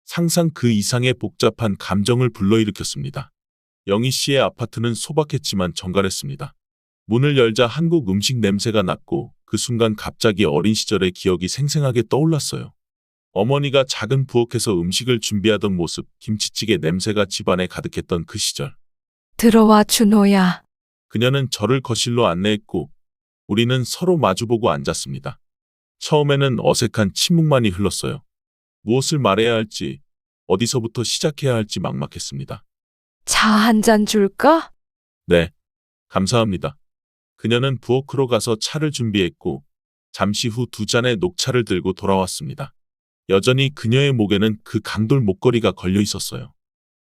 상상 그 이상의 복잡한 감정을 불러일으켰습니다. 영희 씨의 아파트는 소박했지만 정갈했습니다. 문을 열자 한국 음식 냄새가 났고 그 순간 갑자기 어린 시절의 기억이 생생하게 떠올랐어요. 어머니가 작은 부엌에서 음식을 준비하던 모습, 김치찌개 냄새가 집안에 가득했던 그 시절. 들어와, 준호야. 그녀는 저를 거실로 안내했고 우리는 서로 마주보고 앉았습니다. 처음에는 어색한 침묵만이 흘렀어요. 무엇을 말해야 할지, 어디서부터 시작해야 할지 막막했습니다. 차 한 잔 줄까? 네, 감사합니다. 그녀는 부엌으로 가서 차를 준비했고 잠시 후 2잔의 녹차를 들고 돌아왔습니다. 여전히 그녀의 목에는 그 강돌 목걸이가 걸려 있었어요.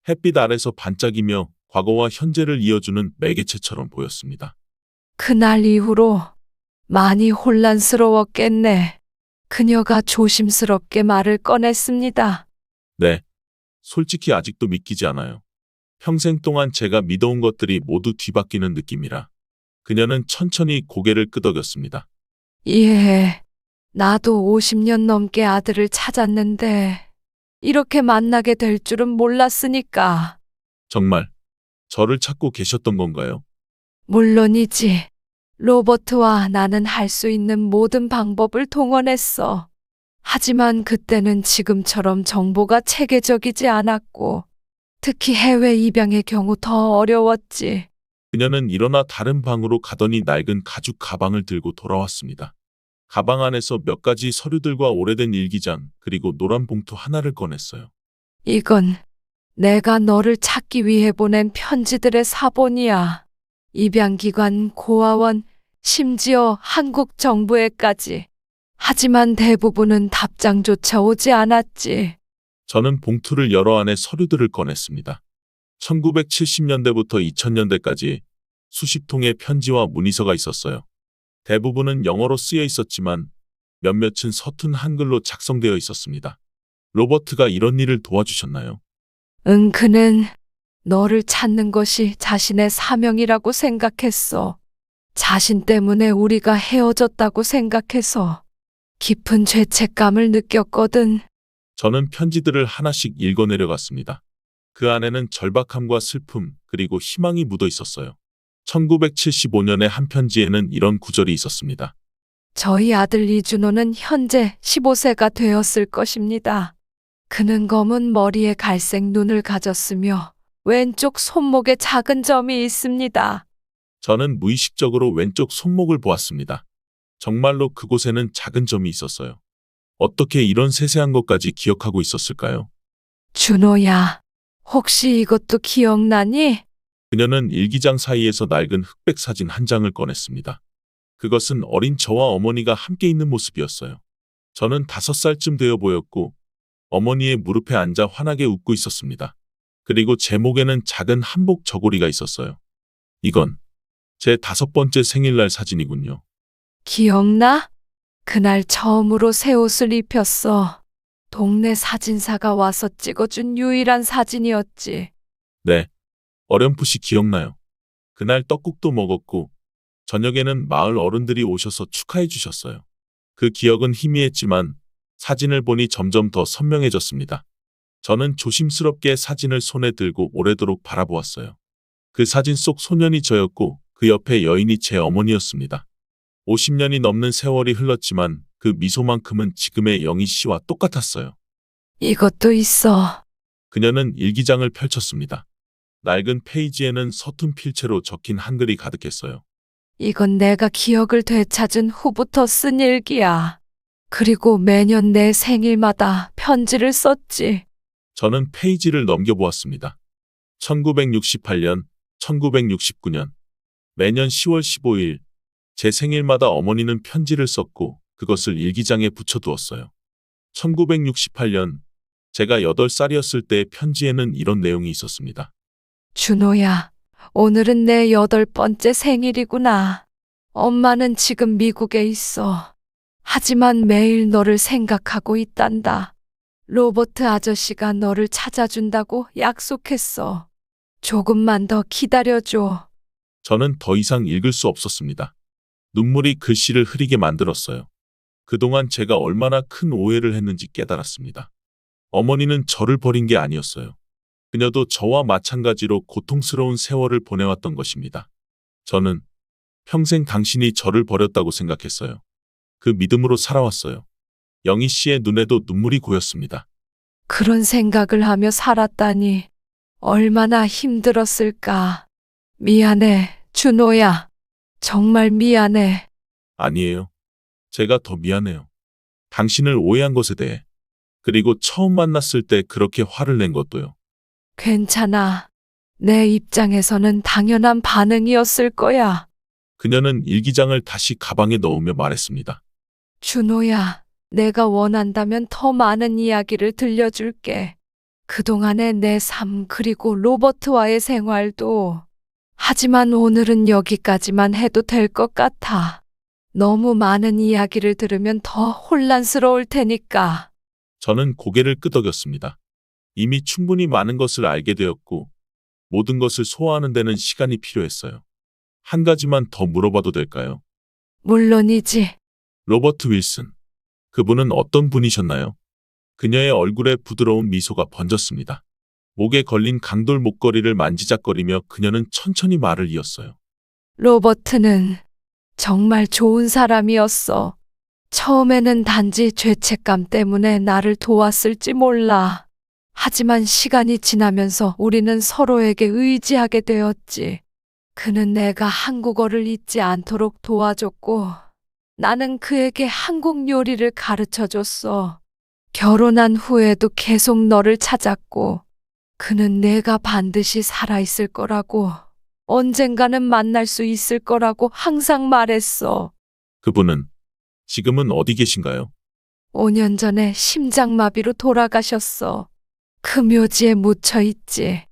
햇빛 아래서 반짝이며 과거와 현재를 이어주는 매개체처럼 보였습니다. 그날 이후로 많이 혼란스러웠겠네. 그녀가 조심스럽게 말을 꺼냈습니다. 네, 솔직히 아직도 믿기지 않아요. 평생 동안 제가 믿어온 것들이 모두 뒤바뀌는 느낌이라. 그녀는 천천히 고개를 끄덕였습니다. 예, 나도 50년 넘게 아들을 찾았는데 이렇게 만나게 될 줄은 몰랐으니까. 정말 저를 찾고 계셨던 건가요? 물론이지. 로버트와 나는 할 수 있는 모든 방법을 동원했어. 하지만 그때는 지금처럼 정보가 체계적이지 않았고, 특히 해외 입양의 경우 더 어려웠지. 그녀는 일어나 다른 방으로 가더니 낡은 가죽 가방을 들고 돌아왔습니다. 가방 안에서 몇 가지 서류들과 오래된 일기장, 그리고 노란 봉투 하나를 꺼냈어요. 이건 내가 너를 찾기 위해 보낸 편지들의 사본이야. 입양기관, 고아원, 심지어 한국 정부에까지. 하지만 대부분은 답장조차 오지 않았지. 저는 봉투를 열어 안에 서류들을 꺼냈습니다. 1970년대부터 2000년대까지 수십 통의 편지와 문의서가 있었어요. 대부분은 영어로 쓰여 있었지만 몇몇은 서툰 한글로 작성되어 있었습니다. 로버트가 이런 일을 도와주셨나요? 응, 그는 너를 찾는 것이 자신의 사명이라고 생각했어. 자신 때문에 우리가 헤어졌다고 생각해서 깊은 죄책감을 느꼈거든. 저는 편지들을 하나씩 읽어 내려갔습니다. 그 안에는 절박함과 슬픔, 그리고 희망이 묻어 있었어요. 1975년의 한 편지에는 이런 구절이 있었습니다. 저희 아들 이준호는 현재 15세가 되었을 것입니다. 그는 검은 머리에 갈색 눈을 가졌으며 왼쪽 손목에 작은 점이 있습니다. 저는 무의식적으로 왼쪽 손목을 보았습니다. 정말로 그곳에는 작은 점이 있었어요. 어떻게 이런 세세한 것까지 기억하고 있었을까요? 준호야, 혹시 이것도 기억나니? 그녀는 일기장 사이에서 낡은 흑백 사진 한 장을 꺼냈습니다. 그것은 어린 저와 어머니가 함께 있는 모습이었어요. 저는 5살쯤 되어 보였고 어머니의 무릎에 앉아 환하게 웃고 있었습니다. 그리고 제 목에는 작은 한복 저고리가 있었어요. 이건 제 5번째 생일날 사진이군요. 기억나? 그날 처음으로 새 옷을 입혔어. 동네 사진사가 와서 찍어준 유일한 사진이었지. 네, 어렴풋이 기억나요. 그날 떡국도 먹었고 저녁에는 마을 어른들이 오셔서 축하해 주셨어요. 그 기억은 희미했지만 사진을 보니 점점 더 선명해졌습니다. 저는 조심스럽게 사진을 손에 들고 오래도록 바라보았어요. 그 사진 속 소년이 저였고 그 옆에 여인이 제 어머니였습니다. 50년이 넘는 세월이 흘렀지만 그 미소만큼은 지금의 영희 씨와 똑같았어요. 이것도 있어. 그녀는 일기장을 펼쳤습니다. 낡은 페이지에는 서툰 필체로 적힌 한글이 가득했어요. 이건 내가 기억을 되찾은 후부터 쓴 일기야. 그리고 매년 내 생일마다 편지를 썼지. 저는 페이지를 넘겨보았습니다. 1968년, 1969년, 매년 10월 15일, 제 생일마다 어머니는 편지를 썼고 그것을 일기장에 붙여두었어요. 1968년, 제가 8살이었을 때의 편지에는 이런 내용이 있었습니다. 준호야, 오늘은 내 8번째 생일이구나. 엄마는 지금 미국에 있어. 하지만 매일 너를 생각하고 있단다. 로버트 아저씨가 너를 찾아준다고 약속했어. 조금만 더 기다려줘. 저는 더 이상 읽을 수 없었습니다. 눈물이 글씨를 흐리게 만들었어요. 그동안 제가 얼마나 큰 오해를 했는지 깨달았습니다. 어머니는 저를 버린 게 아니었어요. 그녀도 저와 마찬가지로 고통스러운 세월을 보내왔던 것입니다. 저는 평생 당신이 저를 버렸다고 생각했어요. 그 믿음으로 살아왔어요. 영희 씨의 눈에도 눈물이 고였습니다. 그런 생각을 하며 살았다니 얼마나 힘들었을까. 미안해, 준호야. 정말 미안해. 아니에요. 제가 더 미안해요. 당신을 오해한 것에 대해. 그리고 처음 만났을 때 그렇게 화를 낸 것도요. 괜찮아. 내 입장에서는 당연한 반응이었을 거야. 그녀는 일기장을 다시 가방에 넣으며 말했습니다. 준호야, 내가 원한다면 더 많은 이야기를 들려줄게. 그동안의 내 삶 그리고 로버트와의 생활도. 하지만 오늘은 여기까지만 해도 될 것 같아. 너무 많은 이야기를 들으면 더 혼란스러울 테니까. 저는 고개를 끄덕였습니다. 이미 충분히 많은 것을 알게 되었고 모든 것을 소화하는 데는 시간이 필요했어요. 한 가지만 더 물어봐도 될까요? 물론이지. 로버트 윌슨. 그분은 어떤 분이셨나요? 그녀의 얼굴에 부드러운 미소가 번졌습니다. 목에 걸린 강돌 목걸이를 만지작거리며 그녀는 천천히 말을 이었어요. 로버트는 정말 좋은 사람이었어. 처음에는 단지 죄책감 때문에 나를 도왔을지 몰라. 하지만 시간이 지나면서 우리는 서로에게 의지하게 되었지. 그는 내가 한국어를 잊지 않도록 도와줬고, 나는 그에게 한국 요리를 가르쳐 줬어. 결혼한 후에도 계속 너를 찾았고, 그는 내가 반드시 살아있을 거라고, 언젠가는 만날 수 있을 거라고 항상 말했어. 그분은 지금은 어디 계신가요? 5년 전에 심장마비로 돌아가셨어. 그 묘지에 묻혀 있지.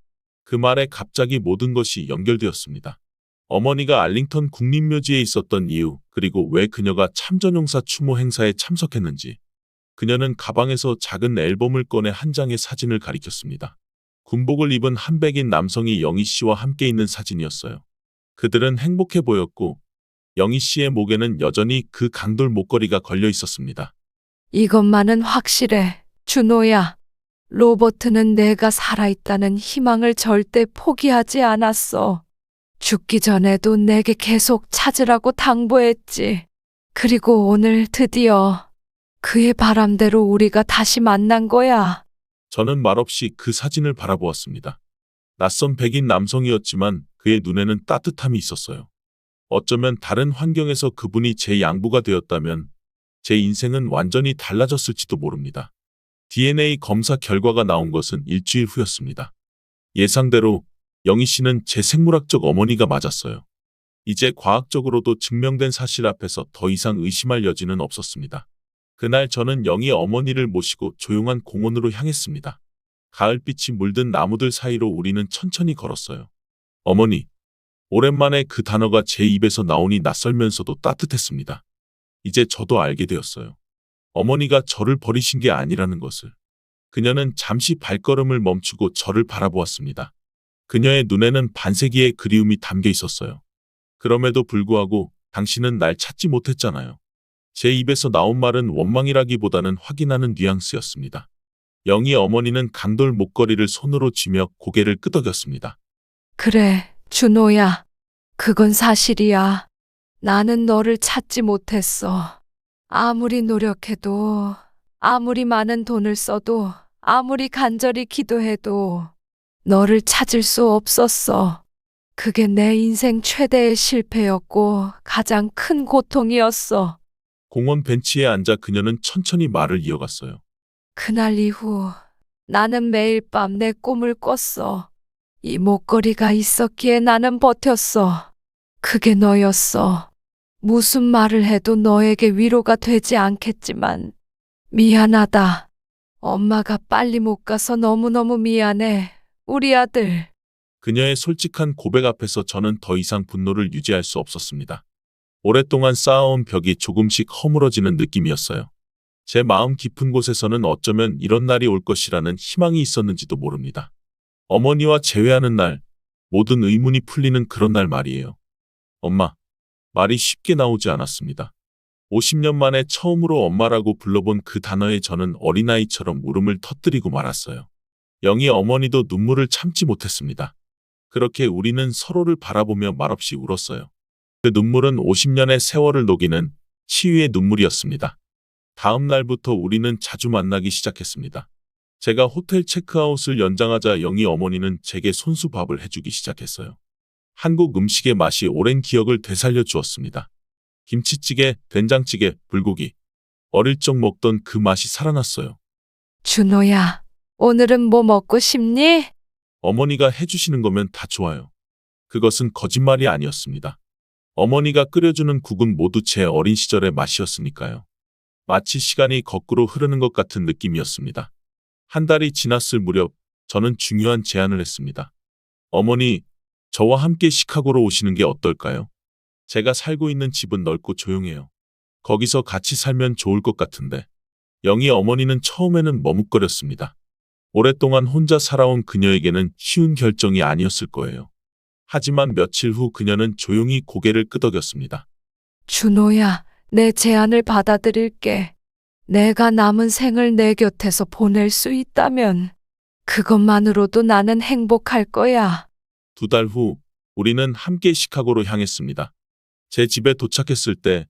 그 말에 갑자기 모든 것이 연결되었습니다. 어머니가 알링턴 국립묘지에 있었던 이유, 그리고 왜 그녀가 참전용사 추모 행사에 참석했는지. 그녀는 가방에서 작은 앨범을 꺼내 한 장의 사진을 가리켰습니다. 군복을 입은 한 백인 남성이 영희 씨와 함께 있는 사진이었어요. 그들은 행복해 보였고 영희 씨의 목에는 여전히 그 강돌 목걸이가 걸려 있었습니다. 이것만은 확실해. 준호야. 로버트는 내가 살아있다는 희망을 절대 포기하지 않았어. 죽기 전에도 내게 계속 찾으라고 당부했지. 그리고 오늘 드디어 그의 바람대로 우리가 다시 만난 거야. 저는 말없이 그 사진을 바라보았습니다. 낯선 백인 남성이었지만 그의 눈에는 따뜻함이 있었어요. 어쩌면 다른 환경에서 그분이 제 양부가 되었다면 제 인생은 완전히 달라졌을지도 모릅니다. DNA 검사 결과가 나온 것은 일주일 후였습니다. 예상대로 영희 씨는 제 생물학적 어머니가 맞았어요. 이제 과학적으로도 증명된 사실 앞에서 더 이상 의심할 여지는 없었습니다. 그날 저는 영희 어머니를 모시고 조용한 공원으로 향했습니다. 가을빛이 물든 나무들 사이로 우리는 천천히 걸었어요. 어머니. 오랜만에 그 단어가 제 입에서 나오니 낯설면서도 따뜻했습니다. 이제 저도 알게 되었어요. 어머니가 저를 버리신 게 아니라는 것을. 그녀는 잠시 발걸음을 멈추고 저를 바라보았습니다. 그녀의 눈에는 반세기의 그리움이 담겨 있었어요. 그럼에도 불구하고 당신은 날 찾지 못했잖아요. 제 입에서 나온 말은 원망이라기보다는 확인하는 뉘앙스였습니다. 영희 어머니는 강돌 목걸이를 손으로 쥐며 고개를 끄덕였습니다. 그래, 준호야. 그건 사실이야. 나는 너를 찾지 못했어. 아무리 노력해도, 아무리 많은 돈을 써도, 아무리 간절히 기도해도 너를 찾을 수 없었어. 그게 내 인생 최대의 실패였고 가장 큰 고통이었어. 공원 벤치에 앉아 그녀는 천천히 말을 이어갔어요. 그날 이후 나는 매일 밤 내 꿈을 꿨어. 이 목걸이가 있었기에 나는 버텼어. 그게 너였어. 무슨 말을 해도 너에게 위로가 되지 않겠지만 미안하다. 엄마가 빨리 못 가서 너무너무 미안해. 우리 아들. 그녀의 솔직한 고백 앞에서 저는 더 이상 분노를 유지할 수 없었습니다. 오랫동안 쌓아온 벽이 조금씩 허물어지는 느낌이었어요. 제 마음 깊은 곳에서는 어쩌면 이런 날이 올 것이라는 희망이 있었는지도 모릅니다. 어머니와 재회하는 날, 모든 의문이 풀리는 그런 날 말이에요. 엄마, 말이 쉽게 나오지 않았습니다. 50년 만에 처음으로 엄마라고 불러본 그 단어에 저는 어린아이처럼 울음을 터뜨리고 말았어요. 영희 어머니도 눈물을 참지 못했습니다. 그렇게 우리는 서로를 바라보며 말없이 울었어요. 그 눈물은 50년의 세월을 녹이는 치유의 눈물이었습니다. 다음 날부터 우리는 자주 만나기 시작했습니다. 제가 호텔 체크아웃을 연장하자 영희 어머니는 제게 손수밥을 해주기 시작했어요. 한국 음식의 맛이 오랜 기억을 되살려 주었습니다. 김치찌개, 된장찌개, 불고기. 어릴 적 먹던 그 맛이 살아났어요. 준호야, 오늘은 뭐 먹고 싶니? 어머니가 해주시는 거면 다 좋아요. 그것은 거짓말이 아니었습니다. 어머니가 끓여주는 국은 모두 제 어린 시절의 맛이었으니까요. 마치 시간이 거꾸로 흐르는 것 같은 느낌이었습니다. 한 달이 지났을 무렵 저는 중요한 제안을 했습니다. 어머니, 저와 함께 시카고로 오시는 게 어떨까요? 제가 살고 있는 집은 넓고 조용해요. 거기서 같이 살면 좋을 것 같은데. 영희 어머니는 처음에는 머뭇거렸습니다. 오랫동안 혼자 살아온 그녀에게는 쉬운 결정이 아니었을 거예요. 하지만 며칠 후 그녀는 조용히 고개를 끄덕였습니다. 준호야, 내 제안을 받아들일게. 내가 남은 생을 내 곁에서 보낼 수 있다면 그것만으로도 나는 행복할 거야. 2달 후 우리는 함께 시카고로 향했습니다. 제 집에 도착했을 때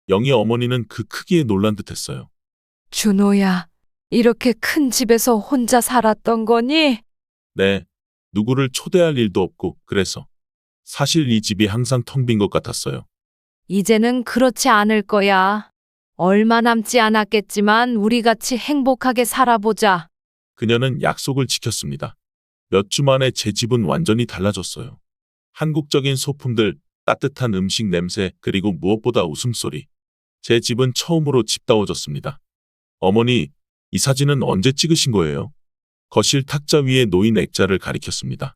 영희 어머니는 그 크기에 놀란 듯했어요. 준호야, 이렇게 큰 집에서 혼자 살았던 거니? 네, 누구를 초대할 일도 없고 그래서 사실 이 집이 항상 텅 빈 것 같았어요. 이제는 그렇지 않을 거야. 얼마 남지 않았겠지만 우리 같이 행복하게 살아보자. 그녀는 약속을 지켰습니다. 몇 주 만에 제 집은 완전히 달라졌어요. 한국적인 소품들, 따뜻한 음식 냄새, 그리고 무엇보다 웃음소리. 제 집은 처음으로 집다워졌습니다. 어머니, 이 사진은 언제 찍으신 거예요? 거실 탁자 위에 놓인 액자를 가리켰습니다.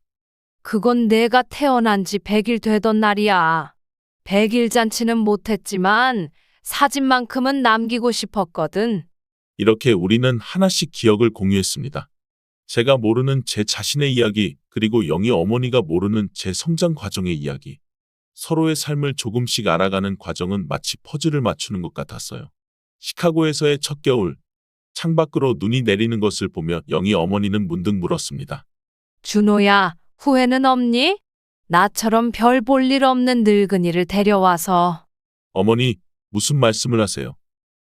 그건 내가 태어난 지 100일 되던 날이야. 100일 잔치는 못했지만 사진만큼은 남기고 싶었거든. 이렇게 우리는 하나씩 기억을 공유했습니다. 제가 모르는 제 자신의 이야기, 그리고 영희 어머니가 모르는 제 성장 과정의 이야기. 서로의 삶을 조금씩 알아가는 과정은 마치 퍼즐을 맞추는 것 같았어요. 시카고에서의 첫 겨울, 창밖으로 눈이 내리는 것을 보며 영희 어머니는 문득 물었습니다. 준호야, 후회는 없니? 나처럼 별 볼 일 없는 늙은이를 데려와서. 어머니, 무슨 말씀을 하세요?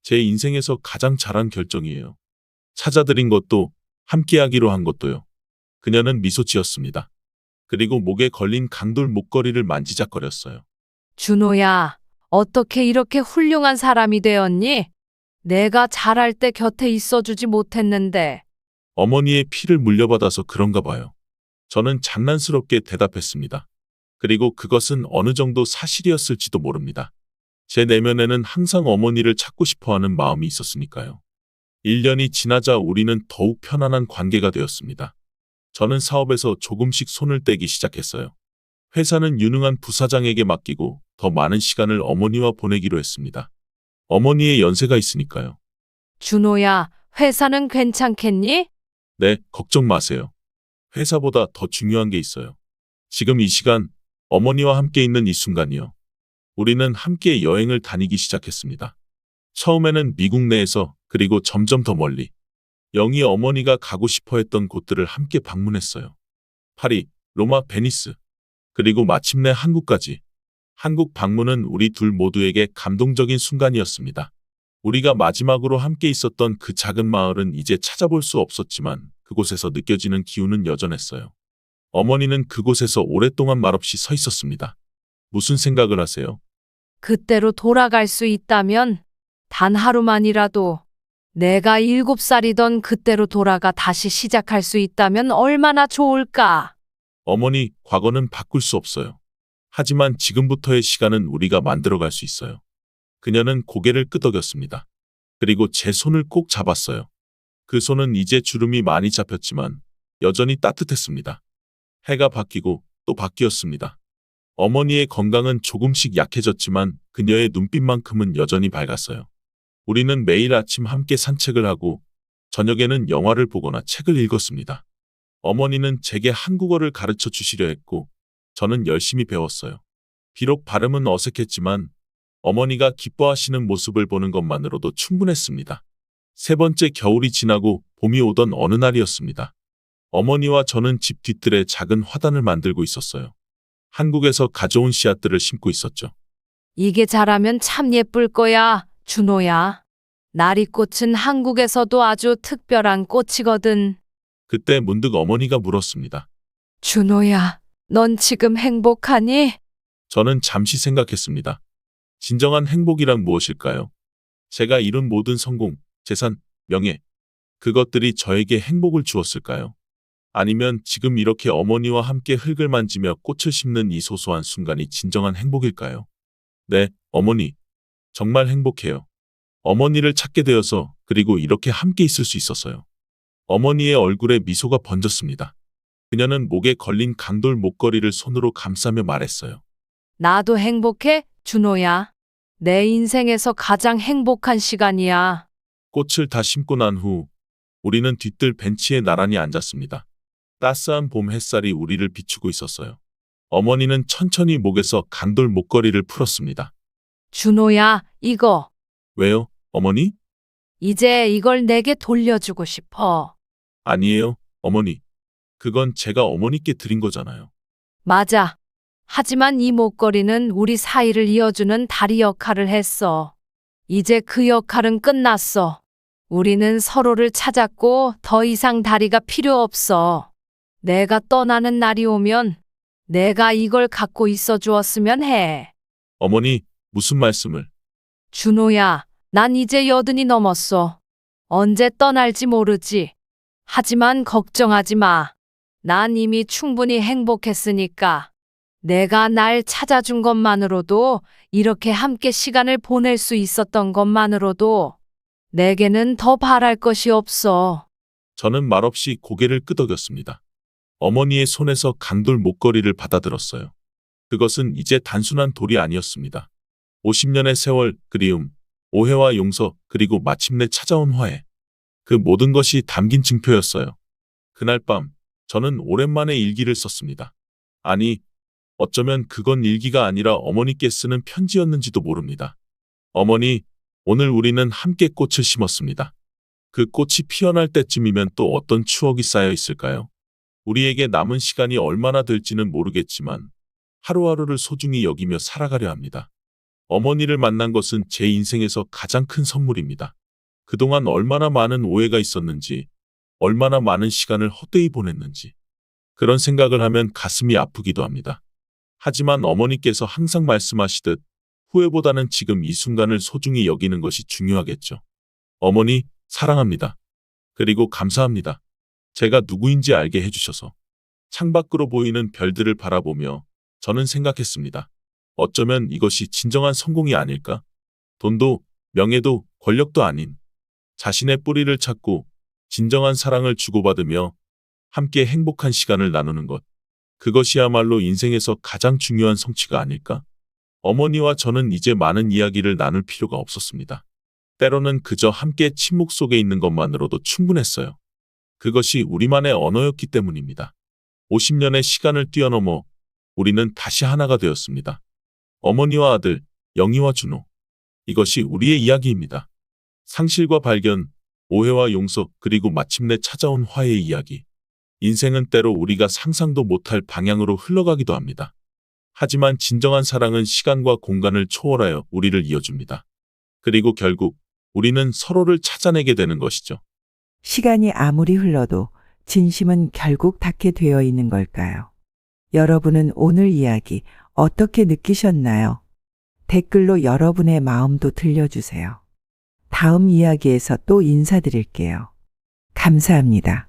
제 인생에서 가장 잘한 결정이에요. 찾아드린 것도, 함께하기로 한 것도요. 그녀는 미소 지었습니다. 그리고 목에 걸린 강돌 목걸이를 만지작거렸어요. 준호야, 어떻게 이렇게 훌륭한 사람이 되었니? 내가 잘할 때 곁에 있어주지 못했는데. 어머니의 피를 물려받아서 그런가 봐요. 저는 장난스럽게 대답했습니다. 그리고 그것은 어느 정도 사실이었을지도 모릅니다. 제 내면에는 항상 어머니를 찾고 싶어하는 마음이 있었으니까요. 1년이 지나자 우리는 더욱 편안한 관계가 되었습니다. 저는 사업에서 조금씩 손을 떼기 시작했어요. 회사는 유능한 부사장에게 맡기고 더 많은 시간을 어머니와 보내기로 했습니다. 어머니의 연세가 있으니까요. 준호야, 회사는 괜찮겠니? 네, 걱정 마세요. 회사보다 더 중요한 게 있어요. 지금 이 시간, 어머니와 함께 있는 이 순간이요. 우리는 함께 여행을 다니기 시작했습니다. 처음에는 미국 내에서, 그리고 점점 더 멀리. 영희 어머니가 가고 싶어 했던 곳들을 함께 방문했어요. 파리, 로마, 베니스, 그리고 마침내 한국까지. 한국 방문은 우리 둘 모두에게 감동적인 순간이었습니다. 우리가 마지막으로 함께 있었던 그 작은 마을은 이제 찾아볼 수 없었지만 그곳에서 느껴지는 기운은 여전했어요. 어머니는 그곳에서 오랫동안 말없이 서 있었습니다. 무슨 생각을 하세요? 그때로 돌아갈 수 있다면 단 하루만이라도 내가 7살이던 그때로 돌아가 다시 시작할 수 있다면 얼마나 좋을까? 어머니, 과거는 바꿀 수 없어요. 하지만 지금부터의 시간은 우리가 만들어갈 수 있어요. 그녀는 고개를 끄덕였습니다. 그리고 제 손을 꼭 잡았어요. 그 손은 이제 주름이 많이 잡혔지만 여전히 따뜻했습니다. 해가 바뀌고 또 바뀌었습니다. 어머니의 건강은 조금씩 약해졌지만 그녀의 눈빛만큼은 여전히 밝았어요. 우리는 매일 아침 함께 산책을 하고 저녁에는 영화를 보거나 책을 읽었습니다. 어머니는 제게 한국어를 가르쳐 주시려 했고 저는 열심히 배웠어요. 비록 발음은 어색했지만 어머니가 기뻐하시는 모습을 보는 것만으로도 충분했습니다. 세 번째 겨울이 지나고 봄이 오던 어느 날이었습니다. 어머니와 저는 집 뒤뜰에 작은 화단을 만들고 있었어요. 한국에서 가져온 씨앗들을 심고 있었죠. 이게 자라면 참 예쁠 거야, 준호야. 나리꽃은 한국에서도 아주 특별한 꽃이거든. 그때 문득 어머니가 물었습니다. 준호야, 넌 지금 행복하니? 저는 잠시 생각했습니다. 진정한 행복이란 무엇일까요? 제가 이룬 모든 성공, 재산, 명예, 그것들이 저에게 행복을 주었을까요? 아니면 지금 이렇게 어머니와 함께 흙을 만지며 꽃을 심는 이 소소한 순간이 진정한 행복일까요? 네, 어머니. 정말 행복해요. 어머니를 찾게 되어서 그리고 이렇게 함께 있을 수 있었어요. 어머니의 얼굴에 미소가 번졌습니다. 그녀는 목에 걸린 강돌 목걸이를 손으로 감싸며 말했어요. 나도 행복해, 준호야. 내 인생에서 가장 행복한 시간이야. 꽃을 다 심고 난 후 우리는 뒤뜰 벤치에 나란히 앉았습니다. 따스한 봄 햇살이 우리를 비추고 있었어요. 어머니는 천천히 목에서 강돌 목걸이를 풀었습니다. 준호야, 이거. 왜요, 어머니? 이제 이걸 내게 돌려주고 싶어. 아니에요, 어머니. 그건 제가 어머니께 드린 거잖아요. 맞아. 하지만 이 목걸이는 우리 사이를 이어주는 다리 역할을 했어. 이제 그 역할은 끝났어. 우리는 서로를 찾았고 더 이상 다리가 필요 없어. 내가 떠나는 날이 오면 내가 이걸 갖고 있어 주었으면 해. 어머니, 무슨 말씀을? 준호야, 난 이제 80이 넘었어. 언제 떠날지 모르지. 하지만 걱정하지 마. 난 이미 충분히 행복했으니까. 내가 날 찾아준 것만으로도, 이렇게 함께 시간을 보낼 수 있었던 것만으로도 내게는 더 바랄 것이 없어. 저는 말없이 고개를 끄덕였습니다. 어머니의 손에서 강돌 목걸이를 받아들었어요. 그것은 이제 단순한 돌이 아니었습니다. 50년의 세월, 그리움, 오해와 용서, 그리고 마침내 찾아온 화해. 그 모든 것이 담긴 증표였어요. 그날 밤, 저는 오랜만에 일기를 썼습니다. 아니, 어쩌면 그건 일기가 아니라 어머니께 쓰는 편지였는지도 모릅니다. 어머니, 오늘 우리는 함께 꽃을 심었습니다. 그 꽃이 피어날 때쯤이면 또 어떤 추억이 쌓여 있을까요? 우리에게 남은 시간이 얼마나 될지는 모르겠지만 하루하루를 소중히 여기며 살아가려 합니다. 어머니를 만난 것은 제 인생에서 가장 큰 선물입니다. 그동안 얼마나 많은 오해가 있었는지, 얼마나 많은 시간을 헛되이 보냈는지, 그런 생각을 하면 가슴이 아프기도 합니다. 하지만 어머니께서 항상 말씀하시듯 후회보다는 지금 이 순간을 소중히 여기는 것이 중요하겠죠. 어머니, 사랑합니다. 그리고 감사합니다. 제가 누구인지 알게 해주셔서. 창밖으로 보이는 별들을 바라보며 저는 생각했습니다. 어쩌면 이것이 진정한 성공이 아닐까? 돈도, 명예도, 권력도 아닌 자신의 뿌리를 찾고 진정한 사랑을 주고받으며 함께 행복한 시간을 나누는 것. 그것이야말로 인생에서 가장 중요한 성취가 아닐까? 어머니와 저는 이제 많은 이야기를 나눌 필요가 없었습니다. 때로는 그저 함께 침묵 속에 있는 것만으로도 충분했어요. 그것이 우리만의 언어였기 때문입니다. 50년의 시간을 뛰어넘어 우리는 다시 하나가 되었습니다. 어머니와 아들, 영희와 준호. 이것이 우리의 이야기입니다. 상실과 발견, 오해와 용서, 그리고 마침내 찾아온 화해의 이야기. 인생은 때로 우리가 상상도 못할 방향으로 흘러가기도 합니다. 하지만 진정한 사랑은 시간과 공간을 초월하여 우리를 이어줍니다. 그리고 결국 우리는 서로를 찾아내게 되는 것이죠. 시간이 아무리 흘러도 진심은 결국 닿게 되어 있는 걸까요? 여러분은 오늘 이야기 어떻게 느끼셨나요? 댓글로 여러분의 마음도 들려주세요. 다음 이야기에서 또 인사드릴게요. 감사합니다.